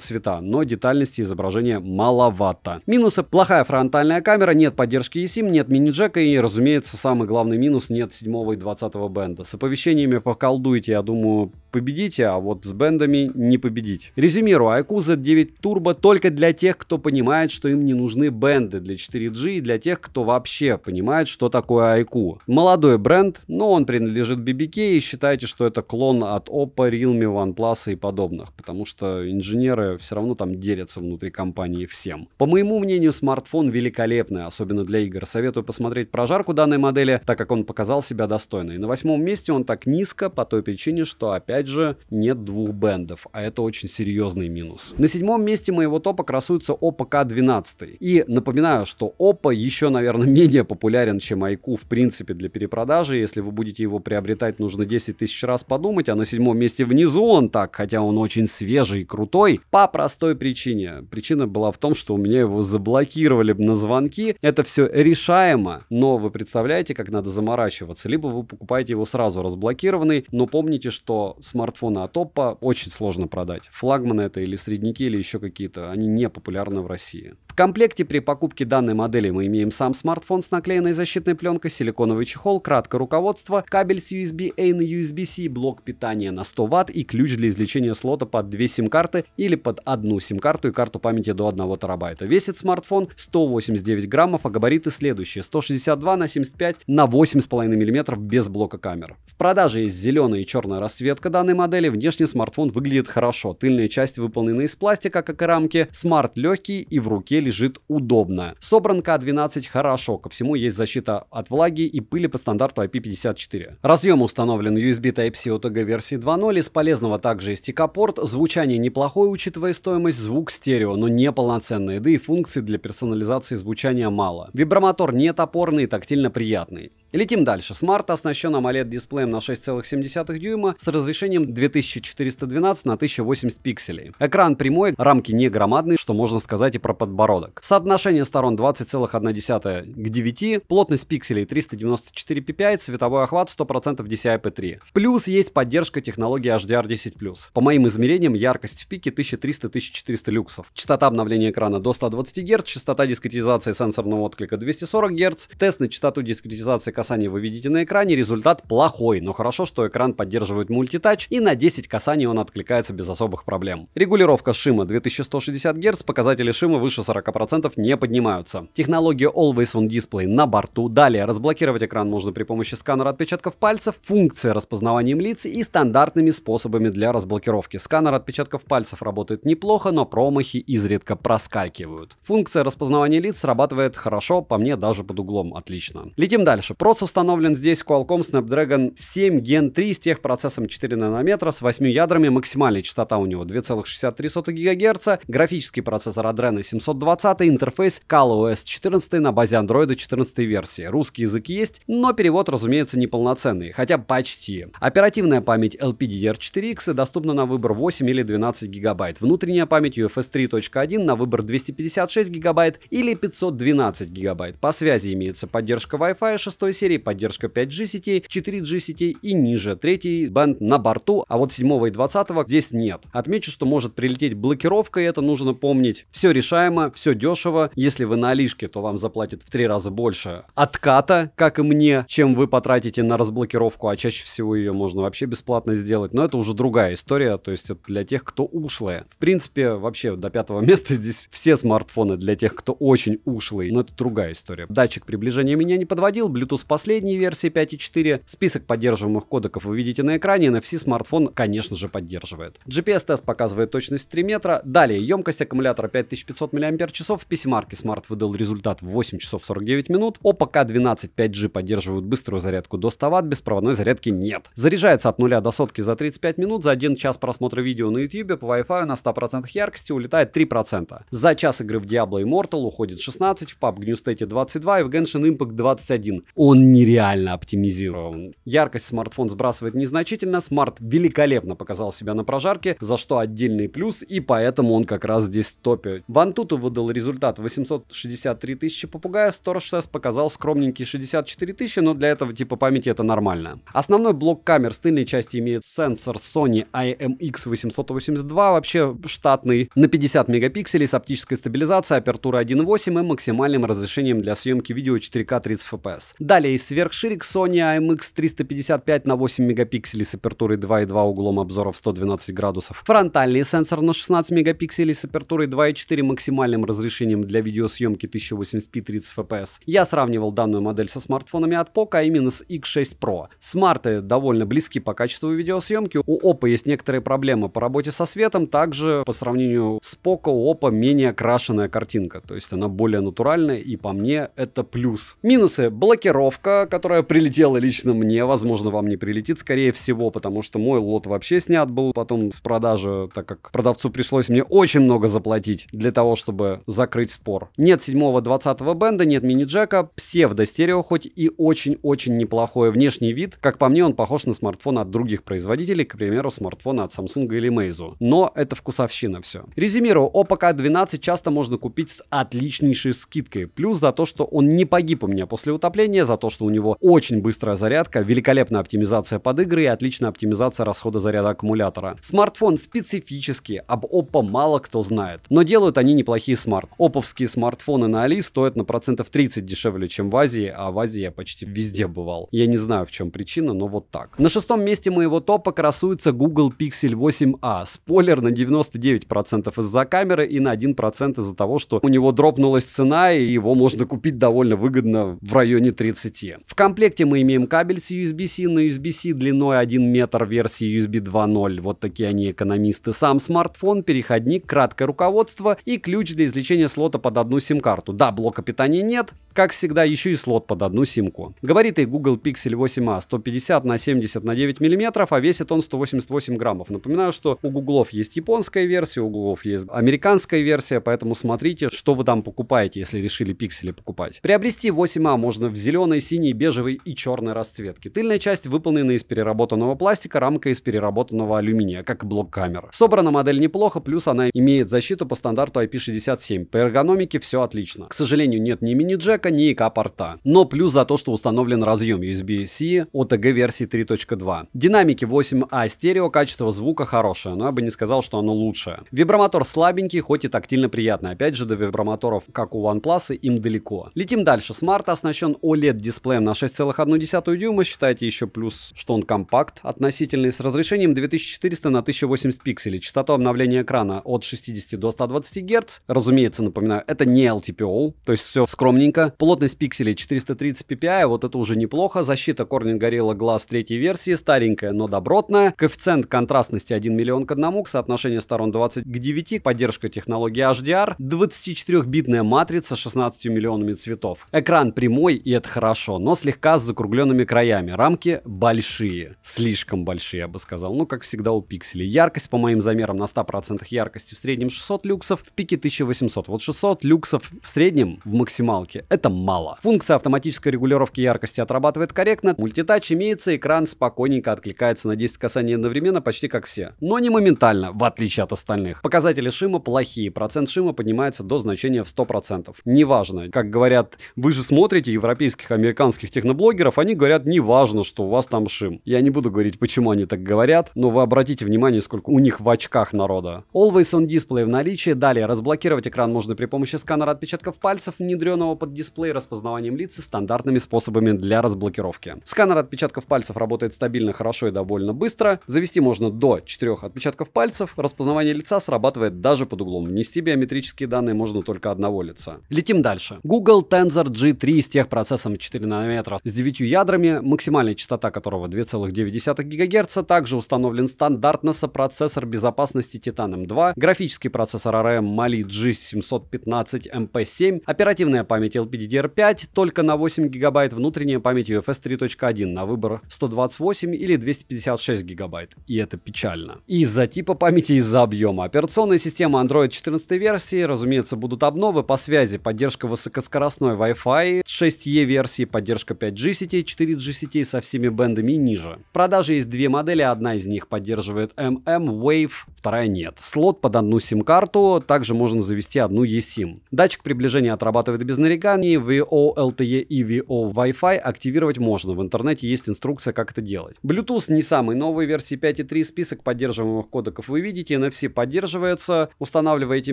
цвета, но но детальности изображения маловато. Минусы: плохая фронтальная камера, нет поддержки eSIM, нет мини-джека и, разумеется, самый главный минус — нет 7 и 20 бенда. С оповещениями поколдуете, я думаю, победите, а вот с бендами не победить. Резюмирую, iQOO Z9 Turbo только для тех, кто понимает, что им не нужны бенды для 4G, и для тех, кто вообще понимает, что такое iQOO. Молодой бренд, но он принадлежит BBK, и считайте, что это клон от Oppo, Realme, OnePlus и подобных, потому что инженеры все равно там делятся внутри компании всем. По моему мнению, смартфон великолепный, особенно для игр. Советую посмотреть прожарку данной модели, так как он показал себя достойно. И на 8-м месте он так низко по той причине, что опять же нет двух бендов, а это очень серьезный минус. На 7-м месте моего топа красуется Oppo K12. И напоминаю, что Oppo еще, наверное, менее популярен, чем iQOO в принципе для перепродажи. Если вы будете его приобретать, нужно 10 тысяч раз подумать, а на 7-м месте внизу он так, хотя он очень свежий и крутой, по простой причине. Причина была в том, что у меня его заблокировали на звонки. Это все решаемо, но вы представляете, как надо заморачиваться. Либо вы покупаете его сразу разблокированный, но помните, что смартфоны от Oppo очень сложно продать. Флагманы это или средники, или еще какие-то, они не популярны в России. В комплекте при покупке данной модели мы имеем сам смартфон с наклеенной защитной пленкой, силиконовый чехол, краткое руководство, кабель с USB-A на USB-C, блок питания на 100 Вт и ключ для извлечения слота под 2 сим-карты или под одну сим-карту и карту памяти до 1 терабайта. Весит смартфон 189 граммов, а габариты следующие: 162 на 75 на 8,5 мм без блока камер. В продаже есть зеленая и черная расцветка данной модели. Внешне смартфон выглядит хорошо. Тыльная часть выполнена из пластика, как и рамки. Смарт легкий и в руке лежит удобно. Собран K12 хорошо. Ко всему есть защита от влаги и пыли по стандарту IP54. Разъем установлен USB Type-C OTG версии 2.0. Из полезного также есть TK-порт. Звучание неплохое, учитывая стоимость. Звук стерео, но не полноценный. Да и функций для персонализации звучания мало. Вибромотор не топорный и тактильно приятный. Летим дальше. Смарт оснащен AMOLED-дисплеем на 6,7 дюйма с разрешением 2412 на 1080 пикселей. Экран прямой, рамки не громадные, что можно сказать и про подбородок. Соотношение сторон 20,1 к 9, плотность пикселей 394 ppi, цветовой охват 100% DCI-P3. Плюс есть поддержка технологии HDR10+. По моим измерениям, яркость в пике 1300-1400 люксов. Частота обновления экрана до 120 Гц, частота дискретизации сенсорного отклика 240 Гц. Тест на частоту дискретизации касаний вы видите на экране, результат плохой, но хорошо, что экран поддерживает мультитач, и на 10 касаний он откликается без особых проблем. Регулировка шима 2160 Гц, показатели шима выше 40% не поднимаются. Технология Always On Display на борту. Далее, разблокировать экран можно при помощи сканера отпечатков пальцев, функция распознаванием лиц и стандартными способами для разблокировки. Сканер отпечатков пальцев работает неплохо, но промахи изредка проскакивают. Функция распознавания лиц срабатывает хорошо, по мне даже под углом отлично. Летим дальше. Проц установлен здесь Qualcomm Snapdragon 7 Gen 3 с техпроцессом 4 нанометра с 8 ядрами, максимальная частота у него 2,63 ГГц, графический процессор Adreno 720, интерфейс ColorOS 14 на базе Android 14 версии. Русский язык есть, но перевод, разумеется, неполноценный, хотя почти. Оперативная память LPDDR4X доступна на выбор 8 или 12 ГБ. Внутренняя память UFS 3.1 на выбор 256 ГБ или 512 ГБ. По связи имеется поддержка Wi-Fi 6 серии, поддержка 5G сетей, 4G сетей и ниже 3 бенд на борту, а вот 7 и 20 здесь нет. Отмечу, что может прилететь блокировка, и это нужно помнить. Все решаемо, все дешево. Если вы на Алишке, то вам заплатят в 3 раза больше отката, как и мне, чем вы потратите на разблокировку, а чаще всего ее можно вообще бесплатно сделать. Но это уже другая история, то есть это для тех, кто ушлые. В принципе, вообще до 5-го места здесь все смартфоны для тех, кто очень ушлый, но это другая история. Датчик приближения меня не подводил, Bluetooth последней версии 5.4. Список поддерживаемых кодеков вы видите на экране, NFC смартфон, конечно же, поддерживает. GPS-тест показывает точность 3 метра. Далее, емкость аккумулятора 5500 мАч. В PC-марке Smart выдал результат в 8 часов 49 минут. Oppo K12 5G поддерживают быструю зарядку до 100 Вт, беспроводной зарядки нет. Заряжается от 0 до сотки за 35 минут. За 1 час просмотра видео на YouTube по Wi-Fi на 100% яркости улетает 3%. За час игры в Diablo Immortal уходит 16, в PUBG New State 22 и в Genshin Impact 21. Он нереально оптимизирован. Яркость смартфон сбрасывает незначительно. Смарт великолепно показал себя на прожарке, за что отдельный плюс, и поэтому он как раз здесь в топе. В Antutu выдал выдал результат 863 тысячи попугаев, Storage Test показал скромненькие 64 тысячи, но для этого типа памяти это нормально. Основной блок камер с тыльной части имеет сенсор Sony IMX882, вообще штатный, на 50 мегапикселей с оптической стабилизацией, апертурой 1.8 и максимальным разрешением для съемки видео 4К 30 FPS. Далее есть сверхширик Sony IMX355 на 8 мегапикселей с апертурой 2.2, углом обзора в 112 градусов. Фронтальный сенсор на 16 мегапикселей с апертурой 2.4, максимальным разрешением для видеосъемки 1080p 30 FPS. Я сравнивал данную модель со смартфонами от Poco, а именно с X6 Pro. Смарты довольно близки по качеству видеосъемки. У Oppo есть некоторые проблемы по работе со светом. Также по сравнению с Poco у Oppo менее окрашенная картинка. То есть она более натуральная, и по мне это плюс. Минусы. Блокировка, которая прилетела лично мне. Возможно, вам не прилетит, скорее всего, потому что мой лот вообще снят был потом с продажи, так как продавцу пришлось мне очень много заплатить для того, чтобы закрыть спор. Нет 7-20 бенда, нет мини-джека, псевдо-стерео, хоть и очень-очень неплохой внешний вид. Как по мне, он похож на смартфон от других производителей, к примеру, смартфона от Samsung или Meizu. Но это вкусовщина все. Резюмирую, Oppo K12 часто можно купить с отличнейшей скидкой. Плюс за то, что он не погиб у меня после утопления, за то, что у него очень быстрая зарядка, великолепная оптимизация под игры и отличная оптимизация расхода заряда аккумулятора. Смартфон специфический, об Oppo мало кто знает. Но делают они неплохие Oppo-вские смартфоны на Али стоят на процентов 30 дешевле, чем в Азии, а в Азии я почти везде бывал. Я не знаю, в чем причина, но вот так. На шестом месте моего топа красуется Google Pixel 8a. Спойлер, на 99% из-за камеры и на 1% из-за того, что у него дропнулась цена, и его можно купить довольно выгодно в районе 30. В комплекте мы имеем кабель с USB-C на USB-C длиной 1 метр версии USB 2.0. Вот такие они экономисты. Сам смартфон, переходник, краткое руководство и ключ для извлечения слота под одну сим-карту. Да, блока питания нет, как всегда, еще и слот под одну симку. Габариты Google Pixel 8a 150 на 70 на 9 мм, а весит он 188 граммов. Напоминаю, что у Гуглов есть японская версия, у Гуглов есть американская версия, поэтому смотрите, что вы там покупаете, если решили пиксели покупать. Приобрести 8a можно в зеленой, синей, бежевой и черной расцветке. Тыльная часть выполнена из переработанного пластика, рамка из переработанного алюминия, как и блок камер. Собрана модель неплохо, плюс она имеет защиту по стандарту IP67. По эргономике все отлично. К сожалению, нет ни мини-джека, ни ИК-порта. Но плюс за то, что установлен разъем USB-C OTG версии 3.2. Динамики 8a стерео, качество звука хорошее, но я бы не сказал, что оно лучшее. Вибромотор слабенький, хоть и тактильно приятный. Опять же, до вибромоторов, как у OnePlus, им далеко. Летим дальше. Смарт оснащен OLED-дисплеем на 6,1 дюйма. Считайте еще плюс, что он компакт относительный, с разрешением 2400 на 1080 пикселей. Частоту обновления экрана от 60 до 120 Гц. Разумеется, напоминаю, это не LTPO, то есть все скромненько. Плотность пикселей 430 ppi, вот это уже неплохо. Защита Corning Gorilla Glass 3 версии, старенькая, но добротная. Коэффициент контрастности 1 миллион к 1, соотношение сторон 20 к 9, поддержка технологии HDR, 24-битная матрица с 16 миллионами цветов. Экран прямой, и это хорошо, но слегка с закругленными краями. Рамки большие, слишком большие, я бы сказал, ну как всегда у пикселей. Яркость по моим замерам на 100% яркости в среднем 600 люксов, в пике 1800. Вот 600 люксов в среднем в максималке это мало. Функция автоматической регулировки яркости отрабатывает корректно, мультитач имеется, экран спокойненько откликается на 10 касаний одновременно, почти как все. Но не моментально, в отличие от остальных. Показатели шима плохие, процент шима поднимается до значения в 100%. Неважно, как говорят, вы же смотрите европейских, американских техноблогеров, они говорят, неважно, что у вас там шим. Я не буду говорить, почему они так говорят, но вы обратите внимание, сколько у них в очках народа. Always on Display в наличии. Далее, разблокировать экран можно при помощи сканера отпечатков пальцев, внедренного под дисплей, распознаванием лиц и стандартными способами для разблокировки. Сканер отпечатков пальцев работает стабильно, хорошо и довольно быстро. Завести можно до 4 отпечатков пальцев. Распознавание лица срабатывает даже под углом. Внести биометрические данные можно только одного лица. Летим дальше. Google Tensor G3 с техпроцессором 4 нанометра с 9 ядрами, максимальная частота которого 2,9 ГГц. Также установлен стандартно сопроцессор безопасности Titan M2, графический процессор ARM Mali G715 MP7, оперативная память LPDDR DDR5 только на 8 гигабайт, внутренняя память UFS 3.1 на выбор 128 или 256 гигабайт. И это печально. Из-за типа памяти, из-за объема. Операционная система Android 14 версии, разумеется, будут обновы по связи, поддержка высокоскоростной Wi-Fi, 6E версии, поддержка 5G сетей, 4G сетей со всеми бендами ниже. В продаже есть две модели, одна из них поддерживает Wave, вторая нет. Слот под одну сим-карту, также можно завести одну eSIM. Датчик приближения отрабатывает без нареканий, VO LTE и VO Wi-Fi активировать можно, в интернете есть инструкция, как это делать. Bluetooth не самый новый, версии 5.3, список поддерживаемых кодеков вы видите, NFC поддерживается, устанавливаете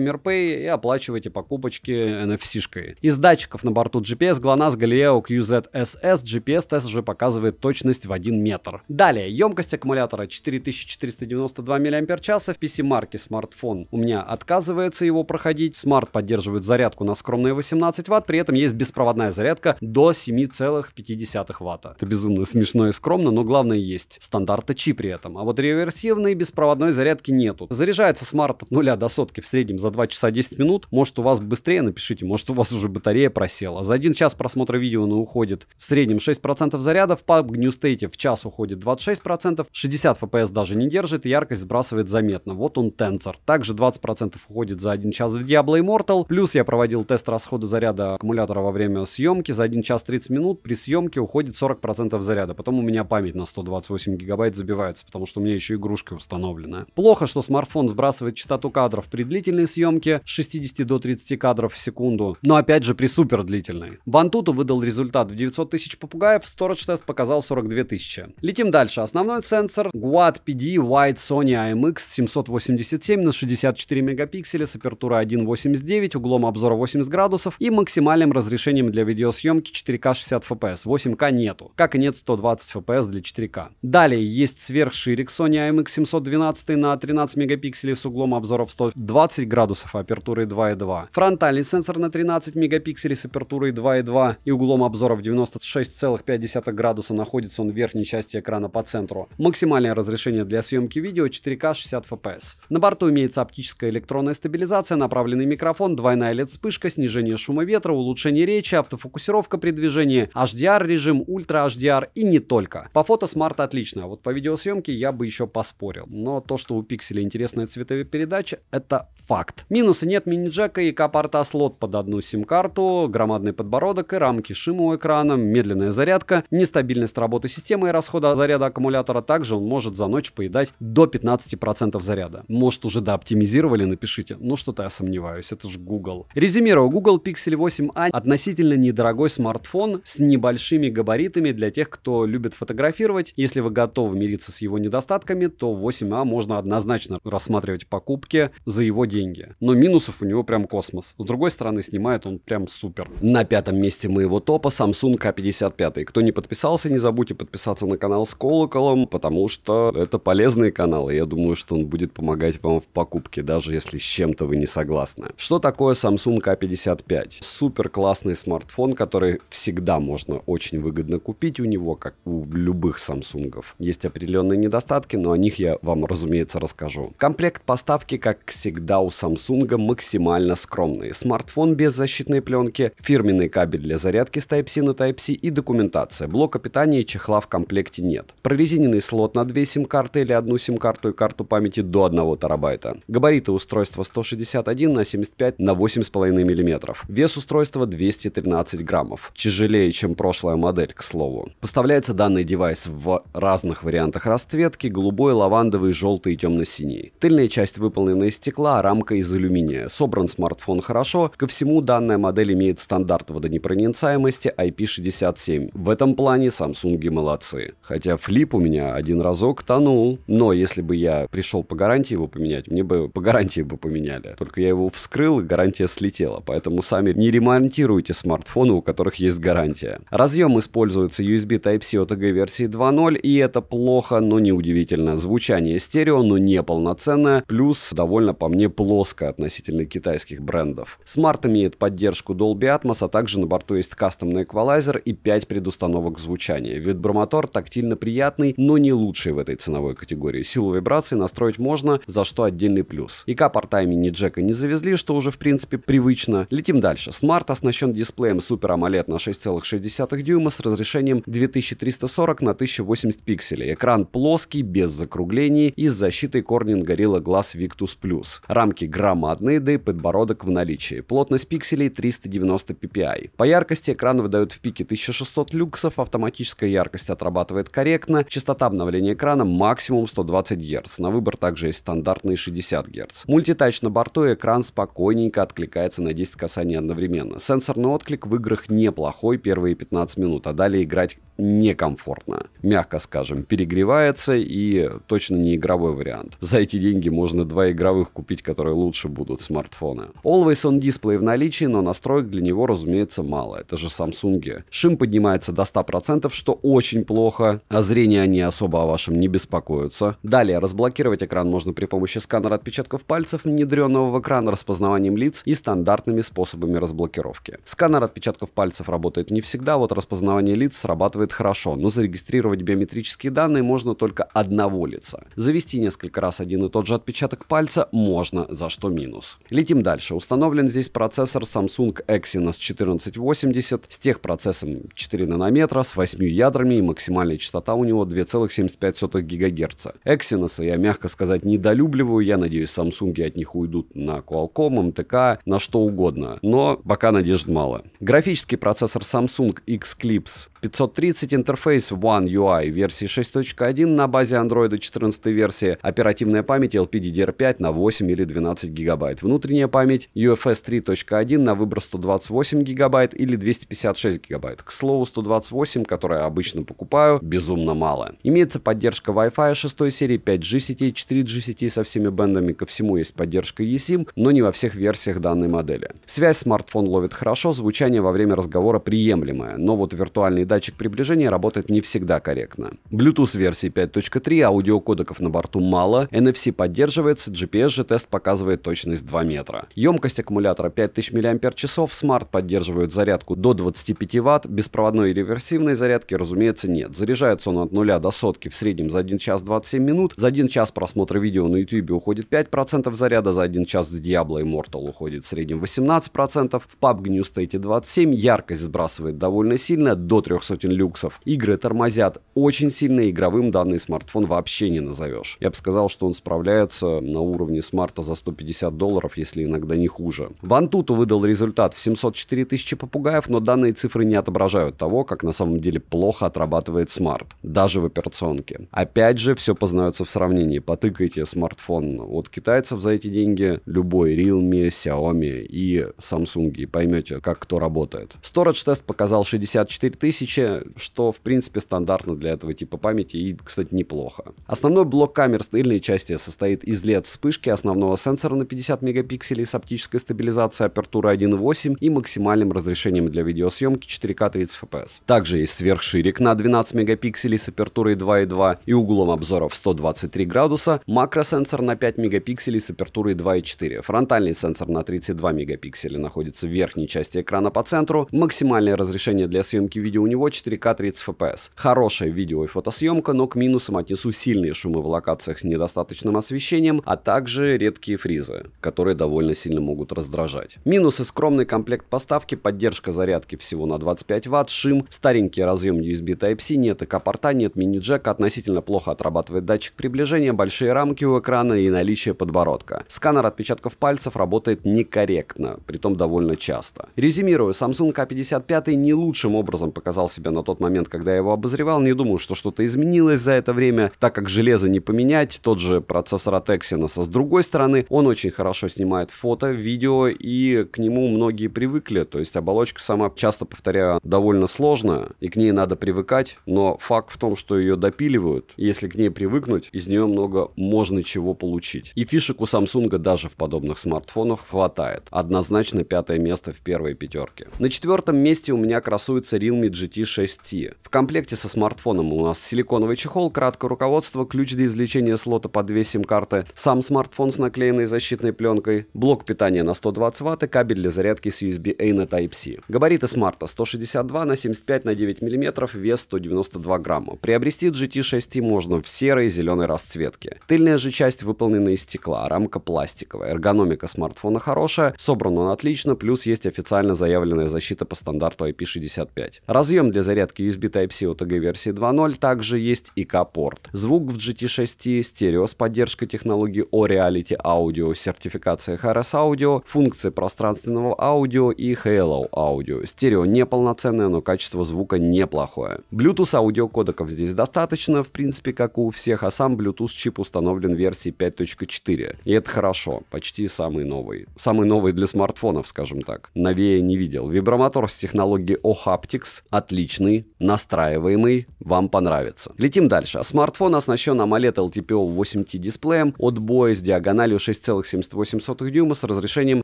MirPay и оплачиваете покупочки NFC-шкой. Из датчиков на борту GPS, GLONASS, Galileo, QZSS, GPS-тест же показывает точность в 1 метр. Далее, емкость аккумулятора 4492 мАч, в PC-марке смартфон у меня отказывается его проходить, Smart поддерживает зарядку на скромные 18 Вт, при этом есть беспроводная зарядка до 7,5 Вт. Это безумно смешно и скромно, но главное есть стандарт Qi при этом. А вот реверсивной беспроводной зарядки нету. Заряжается Smart от 0 до сотки в среднем за 2 часа 10 минут. Может у вас быстрее, напишите, может у вас уже батарея просела. За 1 час просмотра видео уходит в среднем 6% заряда, в PUBG New State в час уходит 26%, 60 FPS даже не держит, яркость сбрасывает заметно. Вот он Tensor. Также 20% уходит за 1 час в Diablo Immortal. Плюс я проводил тест расхода заряда аккумулятора во время съемки. За 1 час 30 минут при съемке уходит 40% заряда. Потом у меня память на 128 гигабайт забивается, потому что у меня еще игрушка установлена. Плохо, что смартфон сбрасывает частоту кадров при длительной съемке с 60 до 30 кадров в секунду. Но опять же при супер длительной. Бантуту выдал результат в 900 тысяч попугаев, Storage тест показал 42 тысячи. Летим дальше. Основной сенсор Quad PD Wide Sony IMX 787 на 64 мегапикселя с апертурой 1.89, углом обзора 80 градусов и максимальным разрешением для видеосъемки 4К 60 FPS. 8К нету, как и нет 120 FPS для 4К. Далее есть сверхширик Sony IMX 712 на 13 мегапикселей с углом обзора в 120 градусов, апертурой 2.2. Фронтальный сенсор на 13 мегапикселей с апертурой 2.2 и углом обзора в 96,5 градуса, находится он в верхней части экрана по центру. Максимальное разрешение для съемки видео 4К 60 FPS. На борту имеется оптическая электронная стабилизация, направленный микрофон, двойная LED-вспышка, снижение шума ветра, улучшение речи, автофокусировка при движении, HDR режим, Ultra HDR и не только. По фото Smart отлично, а вот по видеосъемке я бы еще поспорил. Но то, что у Pixel интересная цветопередача, это факт. Минусы: нет мини-джека и К-порта, слот под одну сим-карту, громадный подбородок и рамки, шума у экрана, медленная зарядка, нестабильность работы системы и расхода заряда аккумулятора. Также он может за ночь поедать до 15% заряда. Может уже дооптимизировали, напишите. Но что-то я сомневаюсь, это же Google. Резюмирую, Google Pixel 8a относительно недорогой смартфон с небольшими габаритами для тех, кто любит фотографировать. Если вы готовы мириться с его недостатками, то 8a можно однозначно рассматривать покупки за его деньги. Но минусов у него прям космос. С другой стороны, снимает он прям супер. На 5-м месте моего топа Samsung K55. Кто не подписался, не забудьте подписаться на канал с колоколом, потому что это полезный канал, и я думаю, что он будет помогать вам в покупке, даже если с чем-то вы не согласны. Что такое Samsung K55? Супер классный смартфон, который всегда можно очень выгодно купить у него, как у любых Самсунгов. Есть определенные недостатки, но о них я вам, разумеется, расскажу. Комплект поставки, как всегда у Samsung, максимально скромный. Смартфон без защитной пленки, фирменный кабель для зарядки с Type-C на Type-C и документация. Блока питания и чехла в комплекте нет. Прорезиненный слот на 2 сим-карты или одну сим-карту и карту памяти до 1 терабайта. Габариты устройства 161 на 75 на 8,5 мм. Вес устройства 213 граммов. Тяжелее, чем прошлая модель, к слову. Поставляется данный девайс в разных вариантах расцветки: голубой, лавандовый, желтый и темно-синий. Тыльная часть выполнена из стекла, а рамка из алюминия. Собран смартфон хорошо. Ко всему, данная модель имеет стандарт водонепроницаемости IP67. В этом плане Samsung молодцы. Хотя флип у меня один разок тонул. Но если бы я пришел по гарантии его поменять, мне бы по гарантии бы поменяли. Только я его вскрыл, и гарантия слетела. Поэтому сами не ремонтируйте смартфоны, у которых есть гарантия. Разъем используется USB Type-C OTG версии 2.0, и это плохо, но не удивительно. Звучание стерео, но не полноценное, плюс довольно по мне плоско относительно китайских брендов. Smart имеет поддержку Dolby Atmos, а также на борту есть кастомный эквалайзер и 5 предустановок звучания. Вибромотор тактильно приятный, но не лучший в этой ценовой категории. Силу вибрации настроить можно, за что отдельный плюс. ИК-порта и мини-джека не завезли, что уже в принципе привычно. Летим дальше. Smart оснащен оснащен дисплеем Super AMOLED на 6,6 дюйма с разрешением 2340 на 1080 пикселей. Экран плоский, без закруглений и с защитой Corning Gorilla Glass Victus Plus. Рамки громадные, да и подбородок в наличии. Плотность пикселей 390 ppi. По яркости экран выдает в пике 1600 люксов, автоматическая яркость отрабатывает корректно, частота обновления экрана максимум 120 Гц. На выбор также есть стандартные 60 Гц. Мультитач на борту, и экран спокойненько откликается на 10 касаний одновременно. Сенсорный отклик в играх неплохой первые 15 минут, а далее играть некомфортно. Мягко скажем, перегревается и точно не игровой вариант. За эти деньги можно 2 игровых купить, которые лучше будут смартфоны. Always On дисплей в наличии, но настроек для него, разумеется, мало. Это же Samsung. Шим поднимается до 100%, что очень плохо, а зрение они особо о вашем не беспокоятся. Далее, разблокировать экран можно при помощи сканера отпечатков пальцев, внедренного в экран, распознаванием лиц и стандартными способами разблокировки. Сканер отпечатков пальцев работает не всегда, вот распознавание лиц срабатывает хорошо, но зарегистрировать биометрические данные можно только одного лица. Завести несколько раз один и тот же отпечаток пальца можно, за что минус. Летим дальше. Установлен здесь процессор Samsung Exynos 1480 с техпроцессом 4 нанометра, с 8 ядрами и максимальная частота у него 2,75 ГГц. Exynos я, мягко сказать, недолюбливаю, я надеюсь, Samsung от них уйдут на Qualcomm, MTK, на что угодно, но пока надежд мало. Графический процессор Samsung X-Clips 530, интерфейс One UI версии 6.1 на базе Android 14 версии, оперативная память LPDDR5 на 8 или 12 гигабайт, внутренняя память UFS 3.1 на выбор 128 гигабайт или 256 гигабайт. К слову, 128, которое я обычно покупаю, безумно мало. Имеется поддержка Wi-Fi 6 серии, 5G сетей, 4G сетей со всеми бэндами, ко всему есть поддержка eSIM, но не во всех версиях данной модели. Связь смартфон ловит хорошо, звучание во время разговора приемлемое, но вот виртуальный датчик приближения работает не всегда корректно. Bluetooth версии 5.3, аудиокодеков на борту мало, NFC поддерживается, GPS же тест показывает точность 2 метра. Емкость аккумулятора 5000 мАч, смарт поддерживает зарядку до 25 Вт, беспроводной и реверсивной зарядки, разумеется, нет. Заряжается он от 0 до сотки в среднем за 1 час 27 минут, за 1 час просмотра видео на YouTube уходит 5% заряда, за 1 час с Diablo Immortal уходит в среднем 18%, в PUBG New State 27%, яркость сбрасывает довольно сильно, до 300 люксов. Игры тормозят очень сильно, игровым данный смартфон вообще не назовешь. Я бы сказал, что он справляется на уровне смарта за $150, если иногда не хуже. Вантуту выдал результат в 704 тысячи попугаев, но данные цифры не отображают того, как на самом деле плохо отрабатывает смарт, даже в операционке. Опять же, все познается в сравнении. Потыкайте смартфон от китайцев за эти деньги, любой Realme, Xiaomi и Samsung, и поймете, как кто работает. Storage тест показал 64 тысячи, что в принципе стандартно для этого типа памяти и, кстати, неплохо. Основной блок камер с тыльной части состоит из LED-вспышки, основного сенсора на 50 мегапикселей с оптической стабилизацией, апертурой 1.8 и максимальным разрешением для видеосъемки 4К 30 FPS. Также есть сверхширик на 12 мегапикселей с апертурой 2.2 и углом обзора в 123 градуса, макросенсор на 5 мегапикселей с апертурой 2.4, фронтальный сенсор на 32 мегапикселя находится в верхней части экрана по центру, максимальное разрешение для съемки видео у него 4К 30 FPS. Хорошая видео и фотосъемка, но к минусам отнесу сильные шумы в локациях с недостаточным освещением, а также редкие фризы, которые довольно сильно могут раздражать. Минусы: скромный комплект поставки, поддержка зарядки всего на 25 Вт, шим, старенький разъем USB Type-C, нет ИК-порта, нет мини-джека, относительно плохо отрабатывает датчик приближения, большие рамки у экрана и наличие подбородка. Сканер отпечатков пальцев работает некорректно, притом довольно часто. Резюмирую, Samsung A55 не лучшим образом показал себя на тот момент, когда я его обозревал. Не думаю, что что-то изменилось за это время, так как железо не поменять, тот же процессор от Exynos. С другой стороны, он очень хорошо снимает фото, видео, и к нему многие привыкли, то есть оболочка сама, часто повторяю, довольно сложная, и к ней надо привыкать, но факт в том, что ее допиливают, и если к ней привыкнуть, из нее много можно чего получить. И фишек у Samsung даже в подобных смартфонах хватает. Однозначно 5-е место в первой пятерке. На 4-м месте у меня красуется Realme GT 6 6T. В комплекте со смартфоном у нас силиконовый чехол, краткое руководство, ключ для извлечения слота под 2 сим-карты, сам смартфон с наклеенной защитной пленкой, блок питания на 120 Вт и кабель для зарядки с USB-A на Type-C. Габариты смарта 162 на 75 на 9 мм, вес 192 грамма. Приобрести GT 6T можно в серой и зеленой расцветке. Тыльная же часть выполнена из стекла, рамка пластиковая. Эргономика смартфона хорошая, собран он отлично, плюс есть официально заявленная защита по стандарту IP65. Разъем для зарядки USB Type-C OTG версии 2.0, также есть ИК-порт. Звук в GT 6T стерео с поддержкой технологии O-Reality Audio, сертификация HRS Audio, функции пространственного аудио и Halo Audio. Стерео неполноценное, но качество звука неплохое. Bluetooth аудиокодеков здесь достаточно, в принципе, как у всех, а сам Bluetooth чип установлен в версии 5.4. И это хорошо, почти самый новый. Самый новый для смартфонов, скажем так. Новее не видел. Вибромотор с технологией O-Haptics отличный, настраиваемый, вам понравится. Летим дальше. Смартфон оснащен AMOLED LTPO 8T дисплеем от BOE с диагональю 6,78 дюйма с разрешением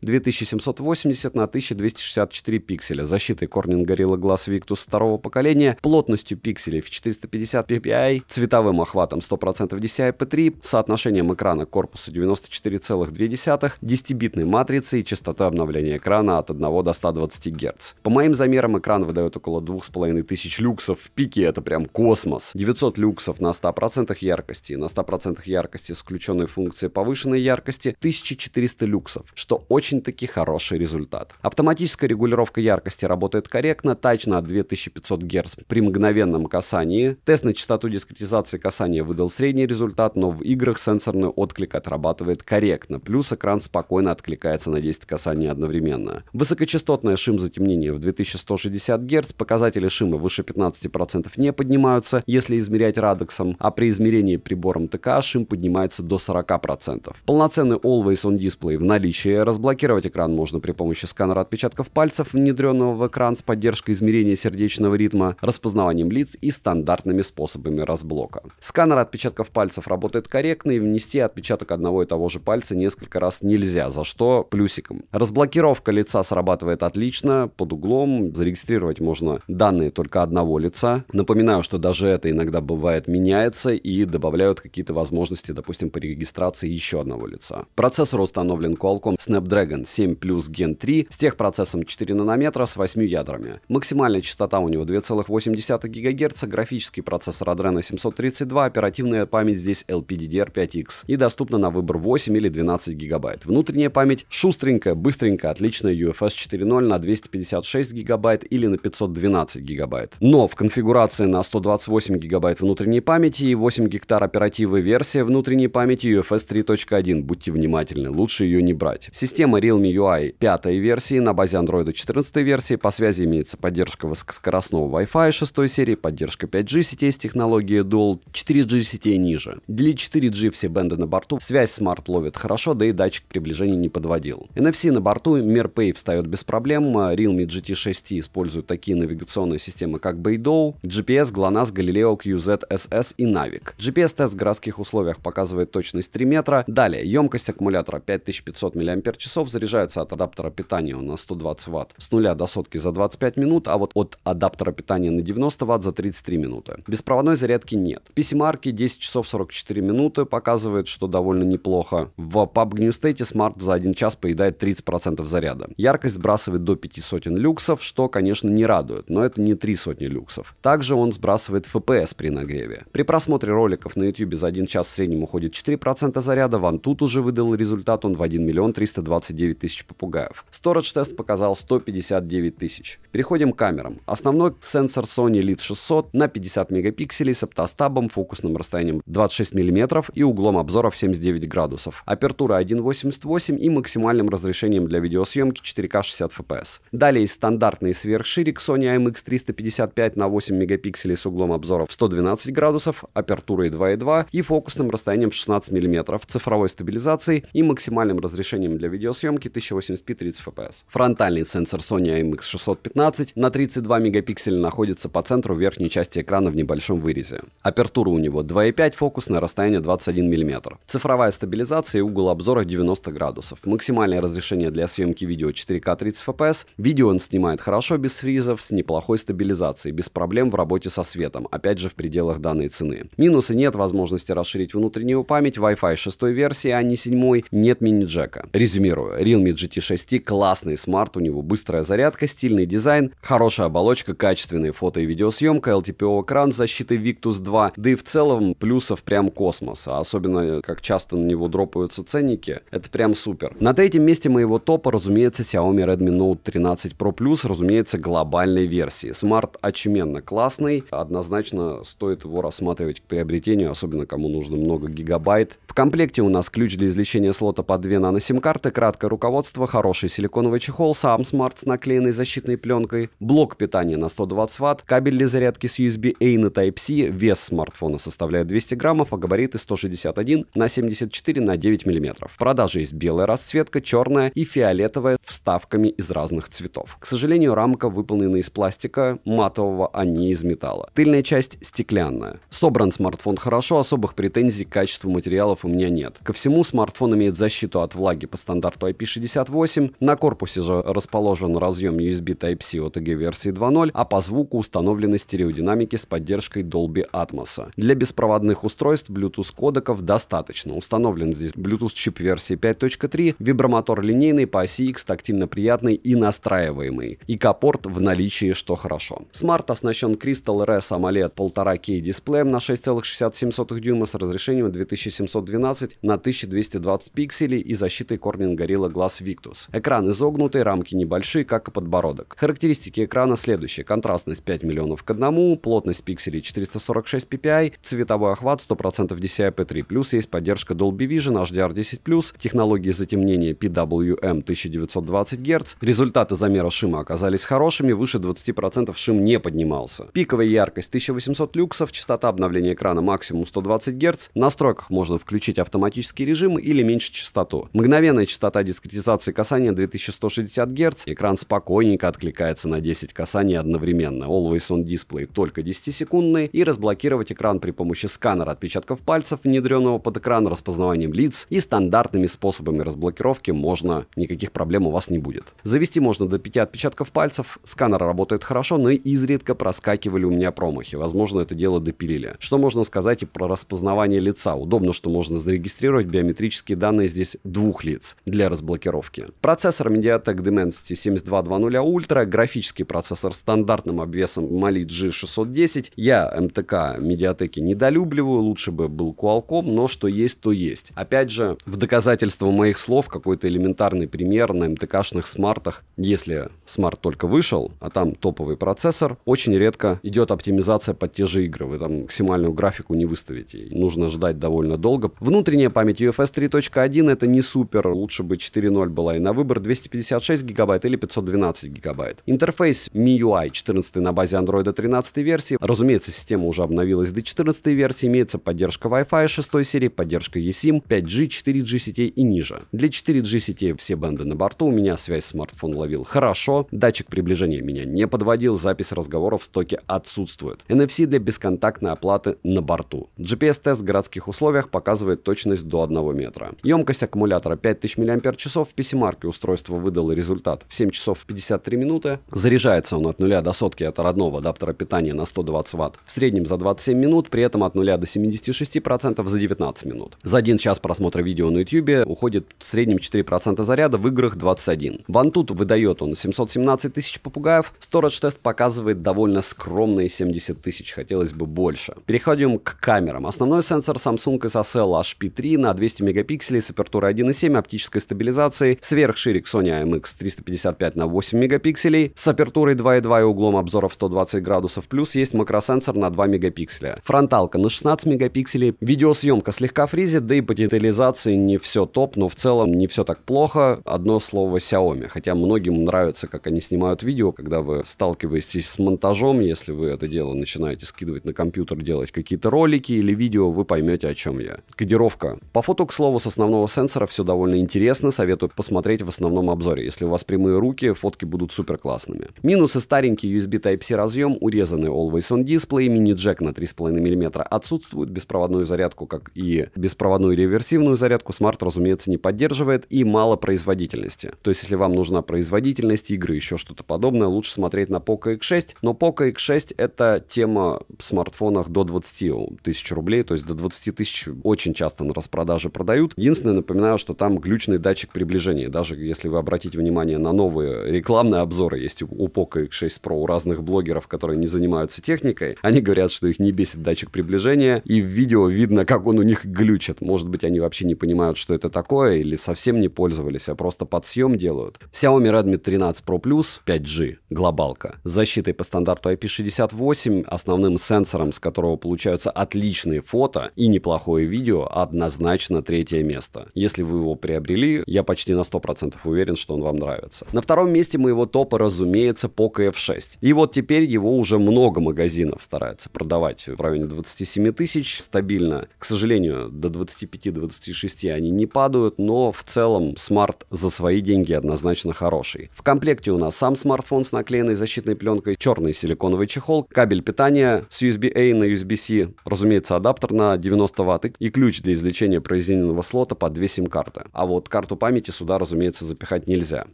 2780 на 1264 пикселя, защитой Corning Gorilla Glass Victus второго поколения, плотностью пикселей в 450 ppi, цветовым охватом 100% DCI-P3, соотношением экрана к корпусу 94,2, 10-битной матрицей и частотой обновления экрана от 1 до 120 Гц. По моим замерам, экран выдает около 2500 люксов в пике, это прям космос. 900 люксов на 100% яркости, на 100% яркости с включенной функцией повышенной яркости 1400 люксов, что очень-таки хороший результат. Автоматическая регулировка яркости работает корректно, тач на 2500 Гц при мгновенном касании. Тест на частоту дискретизации касания выдал средний результат, но в играх сенсорный отклик отрабатывает корректно, плюс экран спокойно откликается на 10 касаний одновременно. Высокочастотное шим-затемнение в 2160 Гц, показатели шима выше 15% не поднимаются, если измерять радексом, а при измерении прибором ТК шим поднимается до 40%. Полноценный Always On дисплей в наличии, разблокировать экран можно при помощи сканера отпечатков пальцев, внедренного в экран с поддержкой измерения сердечного ритма, распознаванием лиц и стандартными способами разблока. Сканер отпечатков пальцев работает корректно, и внести отпечаток одного и того же пальца несколько раз нельзя, за что плюсиком. Разблокировка лица срабатывает отлично, под углом, зарегистрировать можно данные только одного лица. Напоминаю, что даже это иногда бывает меняется и добавляют какие-то возможности, допустим, по регистрации еще одного лица. Процессор установлен Qualcomm Snapdragon 7 Plus Gen 3 с техпроцессом 4 нанометра с 8 ядрами. Максимальная частота у него 2,8 ГГц, графический процессор Adreno 732, оперативная память здесь LPDDR5X и доступна на выбор 8 или 12 ГБ. Внутренняя память шустренькая, быстренькая, отличная UFS 4.0 на 256 ГБ или на 512 ГБ. Но в конфигурации на 128 ГБ внутренней памяти и 8 гектар оперативы версия внутренней памяти UFS 3.1. Будьте внимательны, лучше ее не брать. Система Realme UI 5 версии на базе Android 14 версии. По связи имеется поддержка высокоскоростного Wi-Fi 6 серии, поддержка 5G сетей с технологией Dual, 4G сетей ниже. Для 4G все бенды на борту, связь смарт ловит хорошо, да и датчик приближения не подводил. NFC на борту, MirPay встает без проблем, Realme GT 6T использует такие навигационные системы, как Beidou, GPS, GLONASS, Galileo, QZ, SS и Navic. GPS-тест в городских условиях показывает точность 3 метра. Далее, емкость аккумулятора 5500 мАч, заряжается от адаптера питания на 120 Вт с 0 до сотки за 25 минут, а вот от адаптера питания на 90 Вт за 33 минуты. Беспроводной зарядки нет. PC-марки 10 часов 44 минуты показывает, что довольно неплохо. В PUBG New State смарт за 1 час поедает 30% заряда. Яркость сбрасывает до 500 люксов, что, конечно, не радует, но это не 300 люксов. Также он сбрасывает FPS при нагреве. При просмотре роликов на YouTube за 1 час в среднем уходит 4% заряда, Antutu уже выдал результат, он в 1 329 000 попугаев. Storage тест показал 159 тысяч. Переходим к камерам. Основной сенсор Sony Elite 600 на 50 мегапикселей с оптостабом, фокусным расстоянием 26 мм и углом обзора в 79 градусов. Апертура 1.88 и максимальным разрешением для видеосъемки 4К 60 FPS. Далее есть стандартный сверхширик Sony IMX 355 на 8 мегапикселей с углом обзора в 112 градусов, апертурой 2.2 и фокусным расстоянием 16 мм, цифровой стабилизацией и максимальным разрешением для видеосъемки 1080p 30 FPS. Фронтальный сенсор Sony IMX 615 на 32 мегапикселя находится по центру верхней части экрана в небольшом вырезе. Апертура у него 2.5, фокусное расстояние 21 мм. Цифровая стабилизация и угол обзора 90 градусов. Максимальное разрешение для съемки видео 4К 30 FPS. Видео он снимает хорошо без фризов с неплохой стабилизацией. стабилизации, без проблем в работе со светом, опять же в пределах данной цены. Минусы: нет возможности расширить внутреннюю память, Wi-Fi 6 версии, а не 7, нет мини-джека. Резюмирую, Realme GT 6T классный смарт, у него быстрая зарядка, стильный дизайн, хорошая оболочка, качественные фото и видеосъемка, LTPO-экран с защитой Victus 2, да и в целом плюсов прям космос, а особенно как часто на него дропаются ценники, это прям супер. На третьем месте моего топа, разумеется, Xiaomi Redmi Note 13 Pro Plus, разумеется, глобальной версии. Смарт очуменно классный, однозначно стоит его рассматривать к приобретению, особенно кому нужно много гигабайт. В комплекте у нас ключ для извлечения слота под 2 нано-сим-карты, краткое руководство, хороший силиконовый чехол, сам смарт с наклеенной защитной пленкой, блок питания на 120 Вт, кабель для зарядки с USB-A на Type-C, вес смартфона составляет 200 граммов, а габариты 161 на 74 на 9 мм. В продаже есть белая расцветка, черная и фиолетовая вставками из разных цветов. К сожалению, рамка выполнена из пластика матового, а не из металла. Тыльная часть стеклянная. Собран смартфон хорошо, особых претензий к качеству материалов у меня нет. Ко всему, смартфон имеет защиту от влаги по стандарту IP68, на корпусе же расположен разъем USB Type-C OTG версии 2.0, а по звуку установлены стереодинамики с поддержкой Dolby Atmos. Для беспроводных устройств Bluetooth кодеков достаточно. Установлен здесь Bluetooth чип версии 5.3, вибромотор линейный по оси X, тактильно приятный и настраиваемый. ИК-порт в наличии, что хорошо. Смарт оснащен Crystal RS AMOLED 1,5K дисплеем на 6,67 дюйма с разрешением 2712 на 1220 пикселей и защитой Corning Gorilla Glass Victus. Экран изогнутый, рамки небольшие, как и подбородок. Характеристики экрана следующие: контрастность 5 миллионов к 1, плотность пикселей 446 ppi, цветовой охват 100% DCI-P3+, плюс есть поддержка Dolby Vision, HDR10+, технологии затемнения PWM 1920 Гц. Результаты замера шума оказались хорошими, выше 20% шум не поднимался. Пиковая яркость 1800 люксов, частота обновления экрана максимум 120 Гц. В настройках можно включить автоматический режим или меньше частоту. Мгновенная частота дискретизации касания 2160 Гц. Экран спокойненько откликается на 10 касаний одновременно. Always on Display только 10-секундный. И разблокировать экран при помощи сканера отпечатков пальцев, внедренного под экран, распознаванием лиц и стандартными способами разблокировки можно, никаких проблем у вас не будет. Завести можно до 5 отпечатков пальцев. Сканер работает хорошо, но изредка проскакивали у меня промахи. Возможно, это дело допилили. Что можно сказать и про распознавание лица? Удобно, что можно зарегистрировать биометрические данные здесь двух лиц для разблокировки. Процессор MediaTek Dimensity 7220 Ultra, графический процессор с стандартным обвесом Mali G610. Я МТК MediaTek недолюбливаю, лучше бы был Qualcomm, но что есть, то есть. Опять же, в доказательство моих слов какой-то элементарный пример на МТКшных смартах. Если смарт только вышел, а там топовый процессор, очень редко идет оптимизация под те же игры. Вы там максимальную графику не выставите. Нужно ждать довольно долго. Внутренняя память UFS 3.1 это не супер. Лучше бы 4.0 была и на выбор 256 гигабайт или 512 гигабайт. Интерфейс MIUI 14 на базе Android 13 версии. Разумеется, система уже обновилась до 14 версии. Имеется поддержка Wi-Fi 6 серии, поддержка eSIM, 5G, 4G сетей и ниже. Для 4G сетей все бенды на борту. У меня связь смартфон ловил хорошо. Датчик приближения меня не подводил. Запись разговоров в стоке отсутствует. NFC для бесконтактной оплаты на борту. GPS-тест в городских условиях показывает точность до 1 метра. Емкость аккумулятора 5000 мАч. В PC-марке устройство выдало результат в 7 часов 53 минуты. Заряжается он от 0 до сотки от родного адаптера питания на 120 Вт. В среднем за 27 минут, при этом от 0 до 76% за 19 минут. За 1 час просмотра видео на YouTube уходит в среднем 4% заряда, в играх 21. В Antutu выдает он 717 тысяч попугаев. Storage-тест показывает довольно скромные 70 тысяч, хотелось бы больше. Переходим к камерам. Основной сенсор Samsung SSL HP3 на 200 мегапикселей с апертурой 1.7, оптической стабилизацией. Сверхширик Sony IMX355 на 8 мегапикселей с апертурой 2.2 и углом обзора в 120 градусов. Плюс есть макросенсор на 2 мегапикселя. Фронталка на 16 мегапикселей. Видеосъемка слегка фризит, да и по детализации не все топ, но в целом не все так плохо. Одно слово Xiaomi. Хотя многим нравится, как они снимают видео, когда вы сталкиваетесь с монтажом. Если вы это дело начинаете скидывать на компьютер, делать какие-то ролики или видео, вы поймете, о чем я. Кодировка. По фото, к слову, с основного сенсора все довольно интересно. Советую посмотреть в основном обзоре. Если у вас прямые руки, фотки будут супер классными. Минусы: старенький USB Type-C разъем, урезанный Always On Display, мини-джек на 3,5 мм отсутствует, беспроводную зарядку, как и беспроводную реверсивную зарядку, смарт, разумеется, не поддерживает, и мало производительности. То есть, если вам нужна производительность, игры, еще что-то подобное, лучше смотреть на Poco X6 X6, но Poco X6 это тема в смартфонах до 20 тысяч рублей, то есть до 20 тысяч очень часто на распродаже продают. Единственное, напоминаю, что там глючный датчик приближения. Даже если вы обратите внимание на новые рекламные обзоры, есть у Poco X6 Pro, у разных блогеров, которые не занимаются техникой, они говорят, что их не бесит датчик приближения, и в видео видно, как он у них глючит. Может быть, они вообще не понимают, что это такое, или совсем не пользовались, а просто под съем делают. Xiaomi Redmi 13 Pro Plus 5G, глобалка, с защитой по стандарту IP68, основным сенсором, с которого получаются отличные фото и неплохое видео, однозначно третье место. Если вы его приобрели, я почти на 100% уверен, что он вам нравится. На втором месте моего топа, разумеется, Poco F6. И вот теперь его уже много магазинов стараются продавать в районе 27 тысяч стабильно. К сожалению, до 25-26 они не падают, но в целом смарт за свои деньги однозначно хороший. В комплекте у нас сам смартфон с наклеенной защитной пленкой, черный силиконовый чехол, кабель питания с USB-A на USB-C, разумеется, адаптер на 90 Вт и ключ для извлечения произведенного слота под 2 сим-карты. А вот карту памяти сюда, разумеется, запихать нельзя.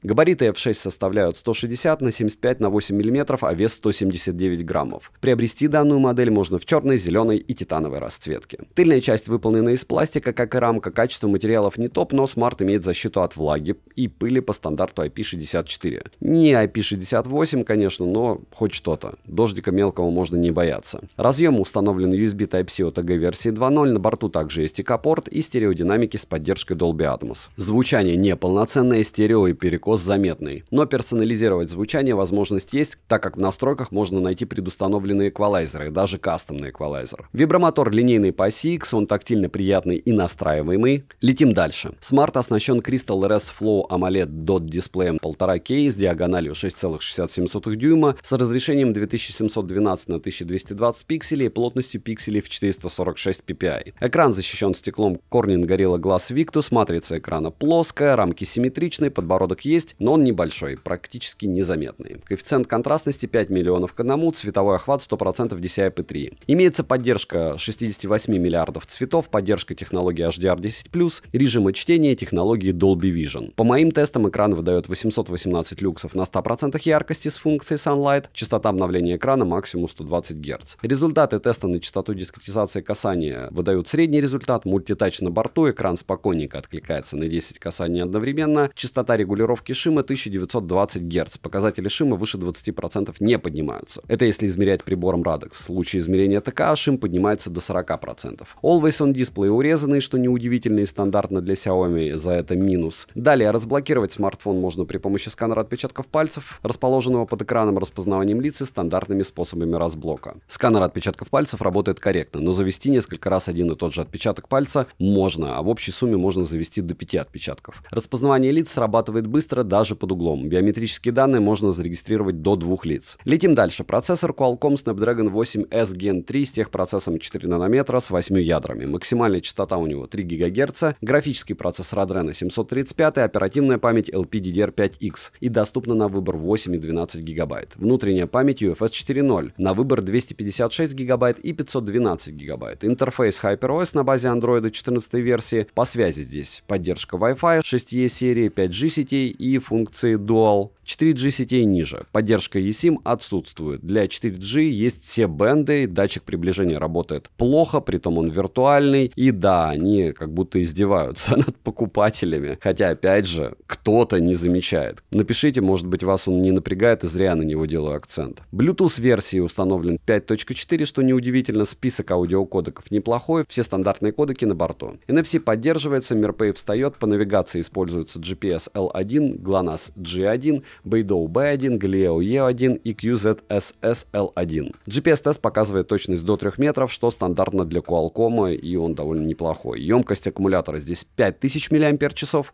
Габариты F6 составляют 160 на 75 на 8 мм, а вес 179 граммов. Приобрести данную модель можно в черной, зеленой и титановой расцветке. Тыльная часть выполнена из пластика, как и рамка. Качество материалов не топ, но смарт имеет защиту от влаги и пыли по стандарту IP64. Не IP68, конечно, но хоть что-то. Дождика мелкого можно не бояться. Разъем установлен USB Type-C OTG версии 2.0. На борту также есть ИК-порт и стереодинамики с поддержкой Dolby Atmos. Звучание неполноценное, стерео и перекос заметный. Но персонализировать звучание возможность есть, так как в настройках можно найти предустановленные эквалайзеры, даже кастомный эквалайзер. Вибромотор линейный по оси X, он тактильно приятный и настраиваемый. Летим дальше. Смарт оснащен Crystal RS Flow AMOLED DOT дисплеем 1,5К с диагональю 6,67 дюйма, с разрешением 2712 на 1220 пикселей и плотностью пикселей в 446 ppi. Экран защищен стеклом Corning Gorilla Glass Victus, матрица экрана плоская, рамки симметричные, подбородок есть, но он небольшой, практически незаметный. Коэффициент контрастности 5 миллионов к 1, цветовой охват 100% DCI-P3. Имеется поддержка 68 миллиардов цветов, поддержка технологии HDR10+, режима чтения и технологии Dolby Vision. По моим тестам экран выдает 818 люксов на 100% яркости с функцией Sunlight, частота обновления экрана максимум 120 Гц. Результаты теста на частоту дискретизации касания выдают средний результат, мультитач на борту, экран спокойненько откликается на 10 касаний одновременно, частота регулировки шима 1920 Гц, показатели шима выше 20% не поднимаются. Это если измерять прибором Radex. В случае измерения ТК шим поднимается до 40%. Always on Display урезанный, что неудивительно и стандартно для Xiaomi, за это минус. Далее, разблокировать смартфон можно при помощи сканера отпечатков пальцев, расположенного под экраном распознаванием лиц и стандартными способами разблока. Сканер отпечатков пальцев работает корректно, но завести несколько раз один и тот же отпечаток пальца можно, а в общей сумме можно завести до 5 отпечатков. Распознавание лиц срабатывает быстро даже под углом. Биометрические данные можно зарегистрировать до 2 лиц. Летим дальше. Процессор Qualcomm Snapdragon 8S Gen 3 с техпроцессом 4 нанометра с 8 ядрами. Максимальная частота у него 3 ГГц, графический процессор Adreno 735, оперативная память LPDDR5X и доступна на выбор 8 и 12 ГБ. Внутренняя память UFS 4.0 на выбор 256 ГБ и 512 ГБ. Интерфейс HyperOS на базе Android 14 версии. По связи здесь поддержка Wi-Fi 6E серии, 5G сетей и функции Dual. 4G сетей ниже. Поддержка eSIM отсутствует. Для 4G есть все бенды, датчик приближения работает плохо, притом он виртуальный. И да, они как будто издеваются над покупателями. Хотя, опять же, кто-то не замечает. Напишите, может быть, вас он не напрягает и зря на него делаю акцент. Bluetooth версии установлен 5.4, что неудивительно. Список аудиокодеков неплохой, все стандартные кодеки на борту. NFC поддерживается, MirPay встает, по навигации используется GPS L1, GLONASS G1, Beidou B1, Galileo E1 и QZSS L1. GPS-тест показывает точность до 3 метров, что стандартно для Qualcomm, и он довольно неплохой. Емкость аккумулятора здесь 5000 мАч.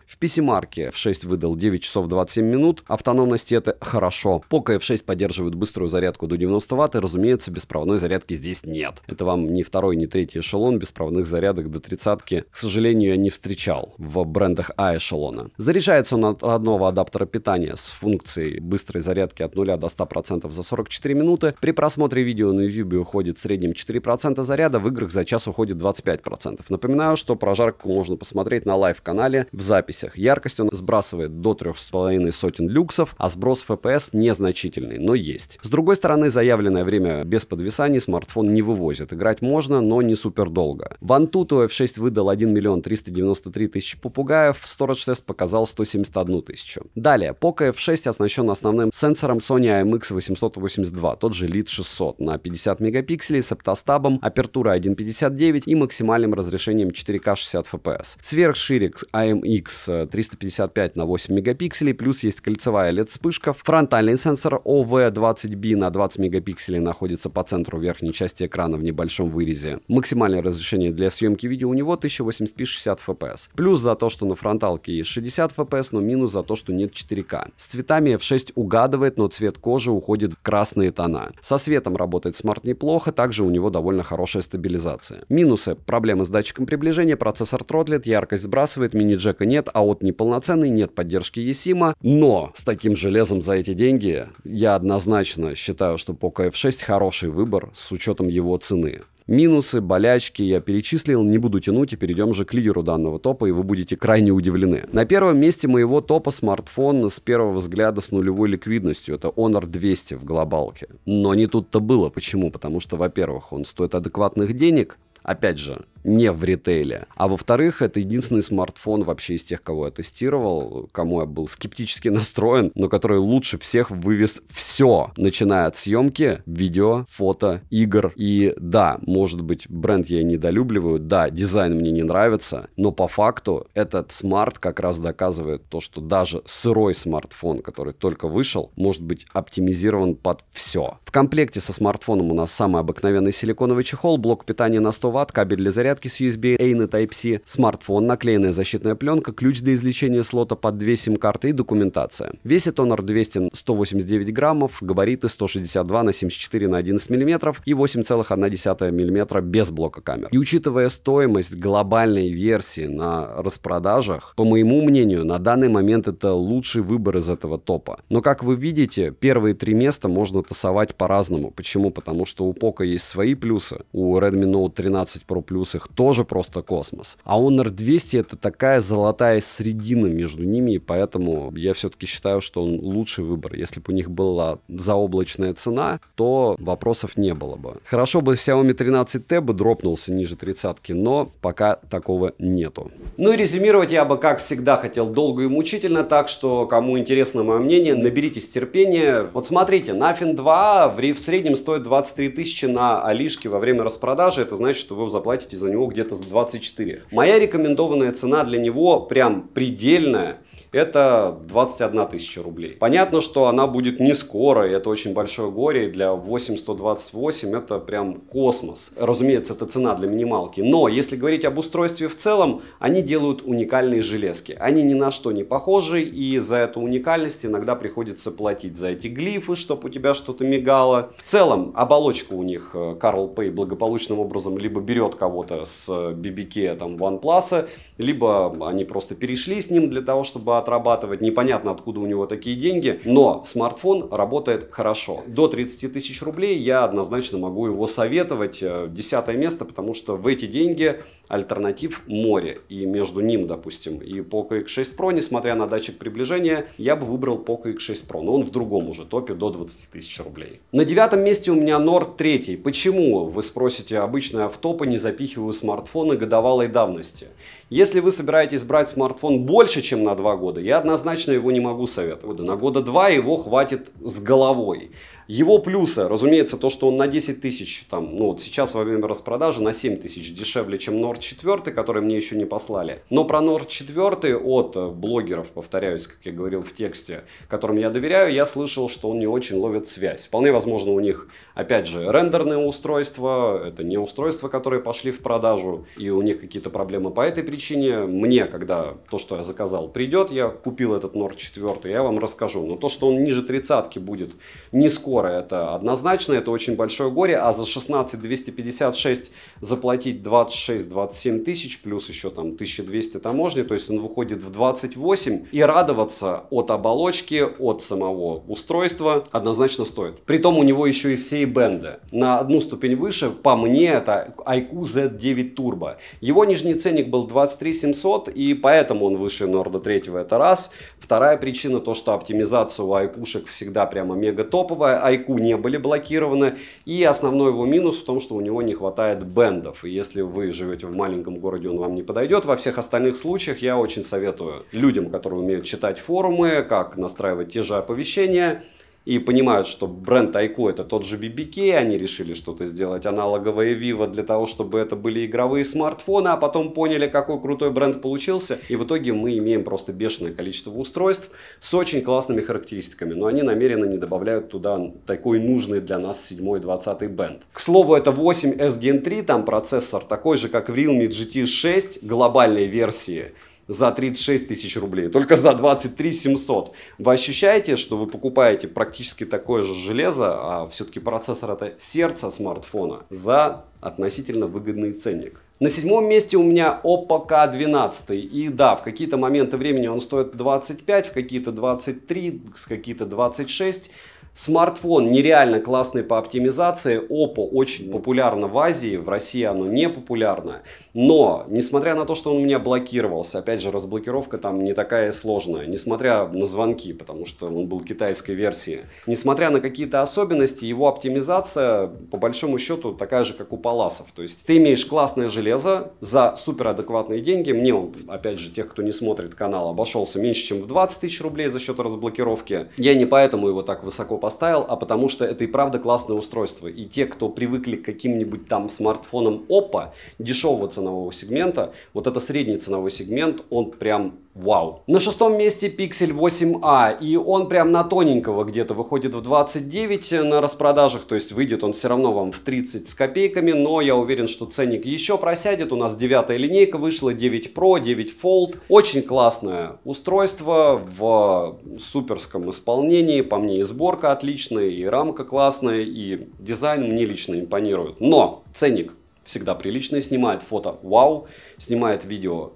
В PC-марке F6 выдал 9 часов 27 минут. Автономности это хорошо. Poco F6 поддерживает быструю зарядку до 90 Вт, и, разумеется, беспроводной зарядки здесь нет. Это вам не второй, не третий эшелон беспроводных зарядок до 30-ки. К сожалению, я не встречал в брендах А-эшелона. Заряжается он от родного адаптера питания с функцией быстрой зарядки от 0 до 100% за 44 минуты. При просмотре видео на YouTube уходит в среднем 4% заряда, в играх за час уходит 25%. Напоминаю, что прожарку можно посмотреть на лайв-канале в записях. Яркость он сбрасывает до 3,5 люксов, а сброс FPS незначительный, но но есть. С другой стороны, заявленное время без подвисаний смартфон не вывозит. Играть можно, но не супер долго. В Antutu F6 выдал 1 миллион 393 тысячи попугаев, Storage Test показал 171 тысячу. Далее, Poco F6 оснащен основным сенсором Sony IMX882, тот же Lead 600 на 50 мегапикселей с оптостабом, апертурой 1.59 и максимальным разрешением 4К 60 FPS. Сверхширик IMX 355 на 8 мегапикселей, плюс есть кольцевая LED-вспышка. Фронтальный сенсор OV20B на 20 мегапикселей находится по центру верхней части экрана в небольшом вырезе. Максимальное разрешение для съемки видео у него 1080p 60 FPS. Плюс за то, что на фронталке есть 60 FPS, но минус за то, что нет 4К. С цветами F6 угадывает, но цвет кожи уходит в красные тона. Со светом работает смарт неплохо, также у него довольно хорошая стабилизация. Минусы: проблемы с датчиком приближения, процессор тротлит, яркость сбрасывает, мини-джека нет, АОТ неполноценный, нет поддержки eSIM. Но с таким железом за эти деньги я однозначно считаю, что Poco F6 хороший выбор с учетом его цены. Минусы, болячки я перечислил, не буду тянуть и перейдем же к лидеру данного топа, и вы будете крайне удивлены. На первом месте моего топа смартфон с первого взгляда с нулевой ликвидностью. Это Honor 200 в глобалке. Но не тут-то было. Почему? Потому что, во-первых, он стоит адекватных денег. Опять же, не в ритейле. А во-вторых, это единственный смартфон вообще из тех, кого я тестировал, кому я был скептически настроен, но который лучше всех вывез все, начиная от съемки, видео, фото, игр. И да, может быть, бренд я недолюбливаю, да, дизайн мне не нравится, но по факту этот смарт как раз доказывает то, что даже сырой смартфон, который только вышел, может быть оптимизирован под все. В комплекте со смартфоном у нас самый обыкновенный силиконовый чехол, блок питания на 100 Вт, кабель для зарядки с USB-A на Type-C, смартфон, наклеенная защитная пленка, ключ для извлечения слота под 2 сим-карты и документация. Весит Honor 200 189 граммов, габариты 162 на 74 на 11 мм и 8,1 мм без блока камер. И учитывая стоимость глобальной версии на распродажах, по моему мнению, на данный момент это лучший выбор из этого топа. Но как вы видите, первые 3 места можно тасовать по-разному. Почему? Потому что у Poco есть свои плюсы, у Redmi Note 13 Pro Plus их тоже просто космос. А Honor 200 это такая золотая середина между ними, и поэтому я все-таки считаю, что он лучший выбор. Если бы у них была заоблачная цена, то вопросов не было бы. Хорошо бы Xiaomi 13T бы дропнулся ниже 30-ки, но пока такого нету. Ну и резюмировать я бы, как всегда, хотел долго и мучительно, так что, кому интересно мое мнение, наберитесь терпения. Вот смотрите, Nothing 2 в среднем стоит 23 тысячи на Алишке во время распродажи, это значит, что вы заплатите за него где-то за 24. Моя рекомендованная цена для него прям предельная. Это 21 тысяча рублей. Понятно, что она будет не скоро, и это очень большое горе. И для 8128 это прям космос. Разумеется, это цена для минималки. Но если говорить об устройстве в целом, они делают уникальные железки. Они ни на что не похожи, и за эту уникальность иногда приходится платить за эти глифы, чтобы у тебя что-то мигало. В целом, оболочка у них Carl Pei благополучным образом либо берет кого-то с BBK там OnePlus, либо они просто перешли с ним для того, чтобы отрабатывать. Непонятно, откуда у него такие деньги, но смартфон работает хорошо. До 30 тысяч рублей я однозначно могу его советовать. 10-е место, потому что в эти деньги альтернатив море. И между ним, допустим, и Poco X6 Pro, несмотря на датчик приближения, я бы выбрал Poco X6 Pro. Но он в другом уже топе до 20 тысяч рублей. На 9-м месте у меня Nord 3. Почему, вы спросите, обычно в топы не запихиваю смартфоны годовалой давности? Если вы собираетесь брать смартфон больше, чем на 2 года, я однозначно его не могу советовать. На года 2 его хватит с головой. Его плюсы, разумеется, то, что он на 10 тысяч, там, ну вот сейчас во время распродажи на 7 тысяч дешевле, чем Nord 4, который мне еще не послали. Но про Nord 4 от блогеров, повторяюсь, как я говорил в тексте, которым я доверяю, я слышал, что он не очень ловит связь. Вполне возможно, у них, опять же, рендерные устройства, это не устройства, которые пошли в продажу, и у них какие-то проблемы по этой причине. Мне, когда то, что я заказал, придет, я купил этот Nord 4, я вам расскажу. Но то, что он ниже 30-ки будет не скоро, это однозначно, это очень большое горе, а за 16 256 заплатить 26-27 тысяч, плюс еще там 1200 таможни, то есть он выходит в 28, и радоваться от оболочки, от самого устройства однозначно стоит. Притом у него еще и все бенды. На одну ступень выше, по мне, это iQOO Z9 Turbo. Его нижний ценник был 23 700, и поэтому он выше Nord 3. Это Это раз. Вторая причина, то что оптимизация у айкушек всегда прямо мега топовая. Айку не были блокированы. И основной его минус в том, что у него не хватает бендов. И если вы живете в маленьком городе, он вам не подойдет. Во всех остальных случаях я очень советую людям, которые умеют читать форумы, как настраивать те же оповещения, и понимают, что бренд Айку это тот же BBK, они решили что-то сделать аналоговое Vivo для того, чтобы это были игровые смартфоны, а потом поняли, какой крутой бренд получился, и в итоге мы имеем просто бешеное количество устройств с очень классными характеристиками, но они намеренно не добавляют туда такой нужный для нас 7-й 20-й бенд. К слову, это 8S Gen 3, там процессор такой же, как в Realme GT 6 глобальной версии, за 36 тысяч рублей, только за 23 700. Вы ощущаете, что вы покупаете практически такое же железо, а все-таки процессор это сердце смартфона, за относительно выгодный ценник. На 7-м месте у меня Oppo K12. И да, в какие-то моменты времени он стоит 25, в какие-то 23, в какие-то 26. Смартфон нереально классный по оптимизации. Oppo очень популярно в Азии, в России оно не популярно. Но, несмотря на то, что он у меня блокировался, опять же, разблокировка там не такая сложная, несмотря на звонки, потому что он был китайской версии, несмотря на какие-то особенности, его оптимизация, по большому счету, такая же, как у Паласов. То есть, ты имеешь классное железо за суперадекватные деньги. Мне он, опять же, тех, кто не смотрит канал, обошелся меньше, чем в 20 тысяч рублей за счет разблокировки. Я не поэтому его так высоко поставил, а потому что это и правда классное устройство. И те, кто привыкли к каким-нибудь там смартфонам Oppo, дешевого ценового сегмента, вот это средний ценовой сегмент, он прям вау. На 6-м месте Pixel 8a, и он прям на тоненького где-то выходит в 29 на распродажах, то есть выйдет он все равно вам в 30 с копейками, но я уверен, что ценник еще просядет. У нас 9-я линейка вышла, 9 Pro, 9 Fold. Очень классное устройство в суперском исполнении, по мне и сборка отличная, и рамка классная, и дизайн мне лично импонирует. Но ценник всегда приличный, снимает фото вау, снимает видео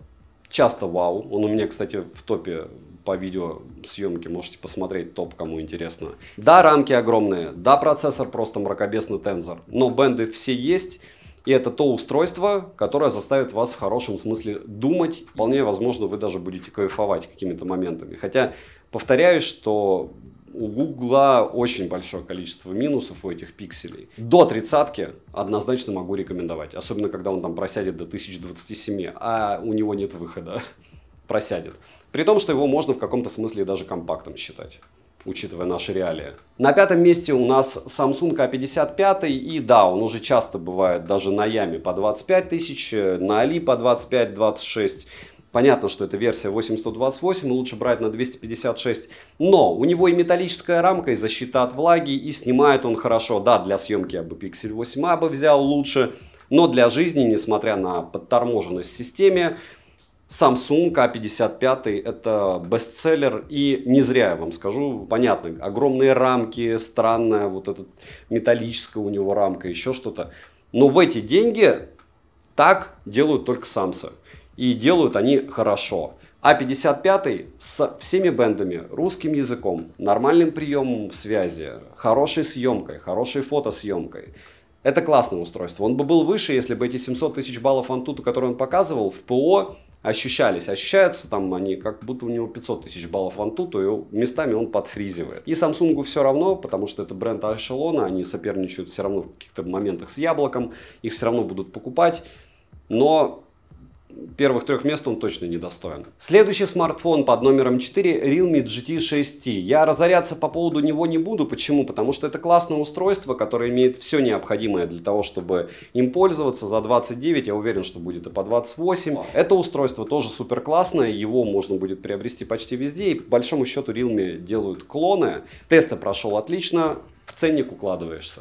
часто вау. Он у меня, кстати, в топе по видеосъемке, можете посмотреть топ, кому интересно. Да, рамки огромные, да, процессор просто мракобесный Tensor, но бенды все есть. И это то устройство, которое заставит вас в хорошем смысле думать. Вполне возможно, вы даже будете кайфовать какими-то моментами. Хотя, повторяюсь, что у Гугла очень большое количество минусов у этих пикселей. До 30-ки однозначно могу рекомендовать. Особенно, когда он там просядет до 1027, а у него нет выхода. Просядет. При том, что его можно в каком-то смысле даже компактом считать, учитывая наши реалии. На 5-м месте у нас Samsung A55, и да, он уже часто бывает даже на Яме по 25 тысяч, на Али по 25-26. Понятно, что это версия 8128, лучше брать на 256, но у него и металлическая рамка, и защита от влаги, и снимает он хорошо. Да, для съемки я бы Pixel 8a бы взял лучше, но для жизни, несмотря на подторможенность в системе, Samsung A55 это бестселлер, и не зря я вам скажу, понятно, огромные рамки, странная вот эта металлическая у него рамка, еще что-то. Но в эти деньги так делают только Samsung. И делают они хорошо. А55 с всеми бендами, русским языком, нормальным приемом связи, хорошей съемкой, хорошей фотосъемкой. Это классное устройство. Он бы был выше, если бы эти 700 тысяч баллов Antutu, которые он показывал, в ПО ощущались. Ощущаются там они, как будто у него 500 тысяч баллов Antutu, и местами он подфризивает. И Samsung все равно, потому что это бренд эшелона, они соперничают все равно в каких-то моментах с яблоком, их все равно будут покупать, но первых 3 мест он точно недостоин. Следующий смартфон под номером 4 Realme GT 6T. Я разоряться по поводу него не буду. Почему? Потому что это классное устройство, которое имеет все необходимое для того, чтобы им пользоваться. За 29, я уверен, что будет и по 28. Это устройство тоже супер классное. Его можно будет приобрести почти везде. И по большому счету Realme делают клоны. Тесты прошел отлично. В ценник укладываешься.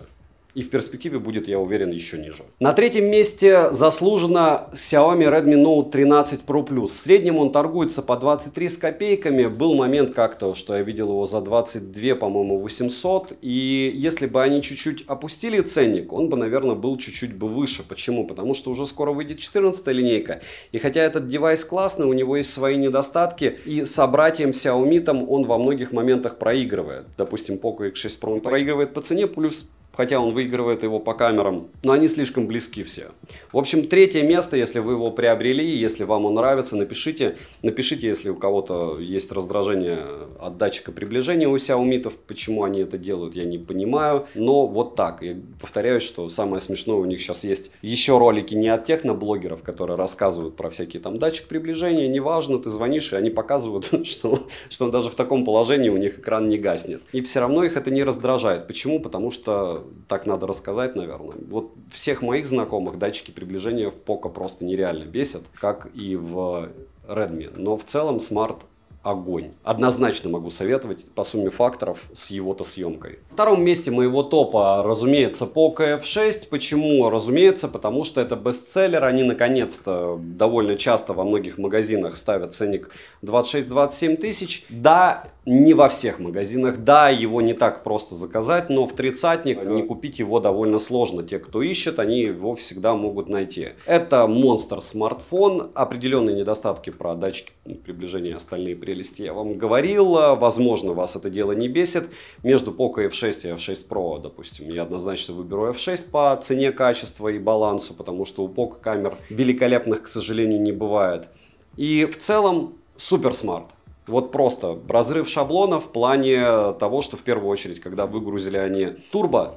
И в перспективе будет, я уверен, еще ниже. На 3-м месте заслуженно Xiaomi Redmi Note 13 Pro Plus. В среднем он торгуется по 23 с копейками. Был момент как-то, что я видел его за 22, по-моему, 800. И если бы они чуть-чуть опустили ценник, он бы, наверное, был чуть-чуть бы выше. Почему? Потому что уже скоро выйдет 14-я линейка. И хотя этот девайс классный, у него есть свои недостатки. И собратьям Xiaomi он во многих моментах проигрывает. Допустим, Poco X6 Pro он проигрывает по цене, плюс хотя он выигрывает его по камерам, но они слишком близки все. В общем, третье место, если вы его приобрели, если вам он нравится, напишите, если у кого-то есть раздражение от датчика приближения у Xiaomi, почему они это делают, я не понимаю, но вот так. Я повторяю, что самое смешное, у них сейчас есть еще ролики не от техноблогеров, которые рассказывают про всякие там датчик приближения, неважно, ты звонишь, и они показывают, что даже в таком положении у них экран не гаснет. И все равно их это не раздражает. Почему? Потому что так надо рассказать, наверное. Вот всех моих знакомых датчики приближения в Poco просто нереально бесят, как и в Redmi. Но в целом Smart огонь. Однозначно могу советовать по сумме факторов с его-то съемкой. На втором месте моего топа, разумеется, Poco F6. Почему? Разумеется, потому что это бестселлер. Они наконец-то довольно часто во многих магазинах ставят ценник 26-27 тысяч. Да, не во всех магазинах. Да, его не так просто заказать, но в тридцатник не купить его довольно сложно. Те, кто ищет, они его всегда могут найти. Это монстр смартфон. Определенные недостатки про датчики приближения и остальные прелести я вам говорил. Возможно, вас это дело не бесит. Между Poco F6 и F6 Pro, допустим, я однозначно выберу F6 по цене, качеству и балансу, потому что у Poco камер великолепных, к сожалению, не бывает. И в целом супер смарт. Вот просто разрыв шаблона в плане того, что в первую очередь, когда выгрузили они Turbo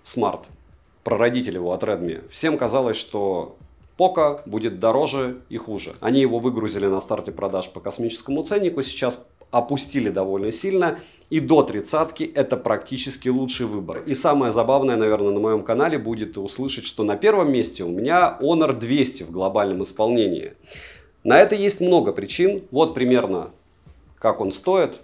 Smart, прародитель его от Redmi, всем казалось, что Poco будет дороже и хуже. Они его выгрузили на старте продаж по космическому ценнику, сейчас опустили довольно сильно, и до тридцатки это практически лучший выбор. И самое забавное, наверное, на моем канале будет услышать, что на первом месте у меня Honor 200 в глобальном исполнении. На это есть много причин. Вот примерно как он стоит.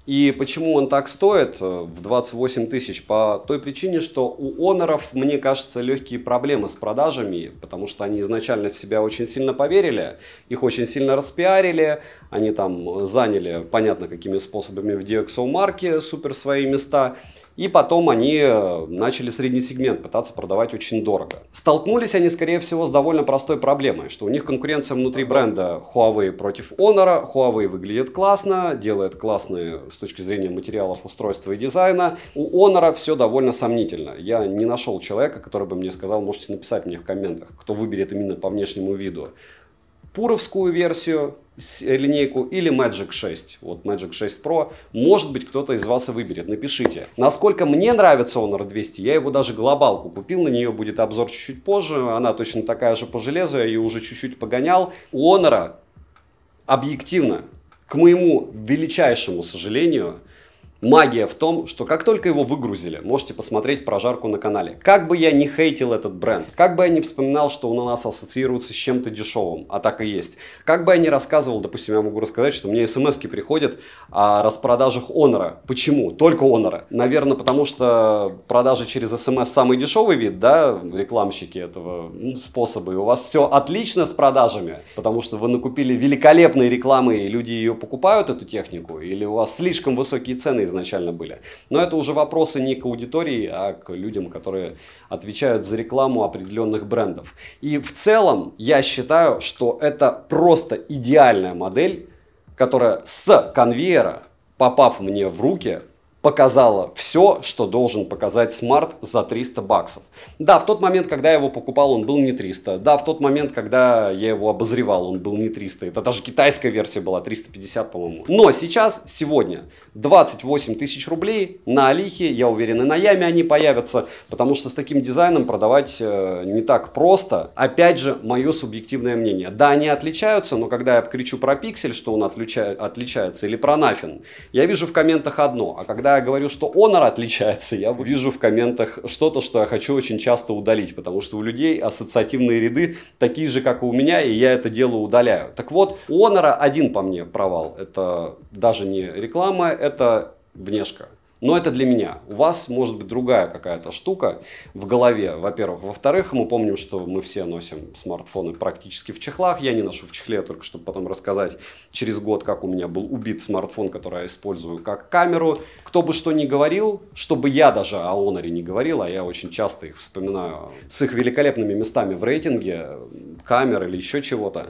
И почему он так стоит в 28 тысяч? По той причине, что у Honor, мне кажется, легкие проблемы с продажами, потому что они изначально в себя очень сильно поверили, их очень сильно распиарили, они там заняли, понятно, какими способами в DxO-марке супер свои места. И потом они начали средний сегмент пытаться продавать очень дорого. Столкнулись они, скорее всего, с довольно простой проблемой, что у них конкуренция внутри бренда Huawei против Honor. Huawei выглядит классно, делает классные с точки зрения материалов, устройства и дизайна. У Honor все довольно сомнительно. Я не нашел человека, который бы мне сказал, можете написать мне в комментах, кто выберет именно по внешнему виду. Пуровскую версию, линейку или Magic 6. Вот Magic 6 Pro. Может быть, кто-то из вас и выберет. Напишите. Насколько мне нравится Honor 200, я его даже глобалку купил. На нее будет обзор чуть-чуть позже. Она точно такая же по железу. Я ее уже чуть-чуть погонял. У Honor объективно, к моему величайшему сожалению, магия в том, что как только его выгрузили, можете посмотреть прожарку на канале. Как бы я не хейтил этот бренд, как бы я не вспоминал, что он у нас ассоциируется с чем-то дешевым, а так и есть. Как бы я не рассказывал, допустим, я могу рассказать, что мне смс-ки приходят о распродажах Honor. Почему? Только Honor. Наверное, потому что продажи через смс самый дешевый вид, да, рекламщики этого способа. И у вас все отлично с продажами, потому что вы накупили великолепные рекламы, и люди ее покупают, эту технику, или у вас слишком высокие цены изначально были. Но это уже вопросы не к аудитории, а к людям, которые отвечают за рекламу определенных брендов. И в целом я считаю, что это просто идеальная модель, которая с конвейера, попав мне в руки, показала все, что должен показать смарт за 300 баксов. Да, в тот момент, когда я его покупал, он был не 300. Да, в тот момент, когда я его обозревал, он был не 300. Это даже китайская версия была, 350, по-моему. Но сейчас, сегодня, 28 тысяч рублей на Алихе, я уверен, и на Яме они появятся, потому что с таким дизайном продавать не так просто. Опять же, мое субъективное мнение. Да, они отличаются, но когда я кричу про пиксель, что он отличается, или про Nothing, я вижу в комментах одно. А когда я говорю, что Honor отличается, я вижу в комментах что-то, что я хочу очень часто удалить, потому что у людей ассоциативные ряды такие же, как и у меня, и я это дело удаляю. Так вот, у Honor один по мне провал. Это даже не реклама, это внешка. Но это для меня. У вас может быть другая какая-то штука в голове, во-первых. Во-вторых, мы помним, что мы все носим смартфоны практически в чехлах. Я не ношу в чехле, только чтобы потом рассказать через год, как у меня был убит смартфон, который я использую как камеру. Кто бы что ни говорил, чтобы я даже о Honor не говорил, а я очень часто их вспоминаю с их великолепными местами в рейтинге, камер или еще чего-то.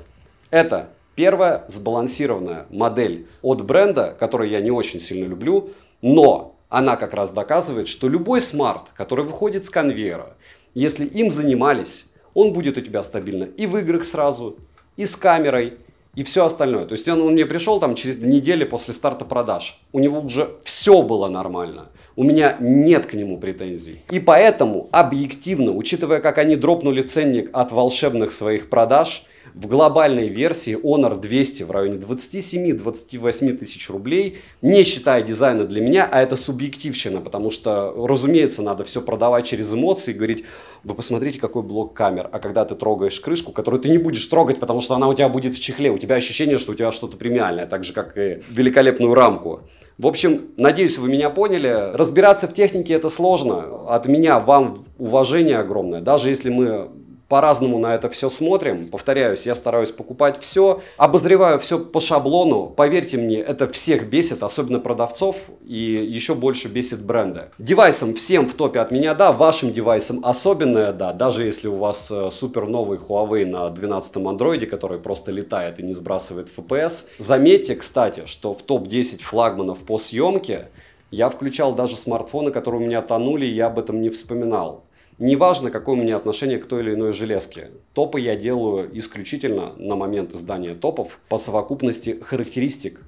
Это первая сбалансированная модель от бренда, которую я не очень сильно люблю, но Она как раз доказывает, что любой смарт, который выходит с конвейера, если им занимались, он будет у тебя стабильно и в играх сразу, и с камерой, и все остальное. То есть он мне пришел там через неделю после старта продаж. У него уже все было нормально. У меня нет к нему претензий. И поэтому, объективно, учитывая, как они дропнули ценник от волшебных своих продаж, в глобальной версии Honor 200 в районе 27-28 тысяч рублей, не считая дизайна для меня, а это субъективщина, потому что, разумеется, надо все продавать через эмоции и говорить: вы посмотрите, какой блок камер. А когда ты трогаешь крышку, которую ты не будешь трогать, потому что она у тебя будет в чехле, у тебя ощущение, что у тебя что-то премиальное, так же, как и великолепную рамку. В общем, надеюсь, вы меня поняли. Разбираться в технике это сложно. От меня вам уважение огромное. Даже если мы по-разному на это все смотрим. Повторяюсь, я стараюсь покупать все, обозреваю все по шаблону. Поверьте мне, это всех бесит, особенно продавцов, и еще больше бесит бренды. Девайсам всем в топе от меня, да, вашим девайсам особенное, да, даже если у вас супер новый Huawei на 12-м андроиде, который просто летает и не сбрасывает FPS. Заметьте, кстати, что в топ-10 флагманов по съемке я включал даже смартфоны, которые у меня тонули, и я об этом не вспоминал. Неважно, какое у меня отношение к той или иной железке. Топы я делаю исключительно на момент издания топов по совокупности характеристик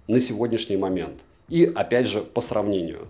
на сегодняшний момент. И опять же по сравнению.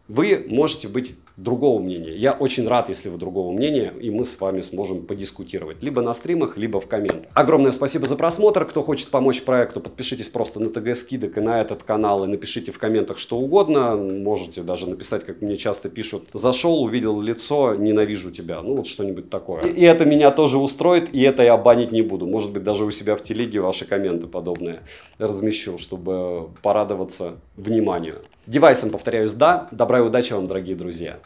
Вы можете быть другого мнения. Я очень рад, если вы другого мнения, и мы с вами сможем подискутировать. Либо на стримах, либо в комментах. Огромное спасибо за просмотр. Кто хочет помочь проекту, подпишитесь просто на ТГ Скидок и на этот канал, и напишите в комментах что угодно. Можете даже написать, как мне часто пишут: зашел, увидел лицо, ненавижу тебя. Ну вот что-нибудь такое. И это меня тоже устроит, и это я банить не буду. Может быть, даже у себя в телеге ваши комменты подобные размещу, чтобы порадоваться вниманию. Девайсам, повторяюсь, да. Добра и удачи вам, дорогие друзья.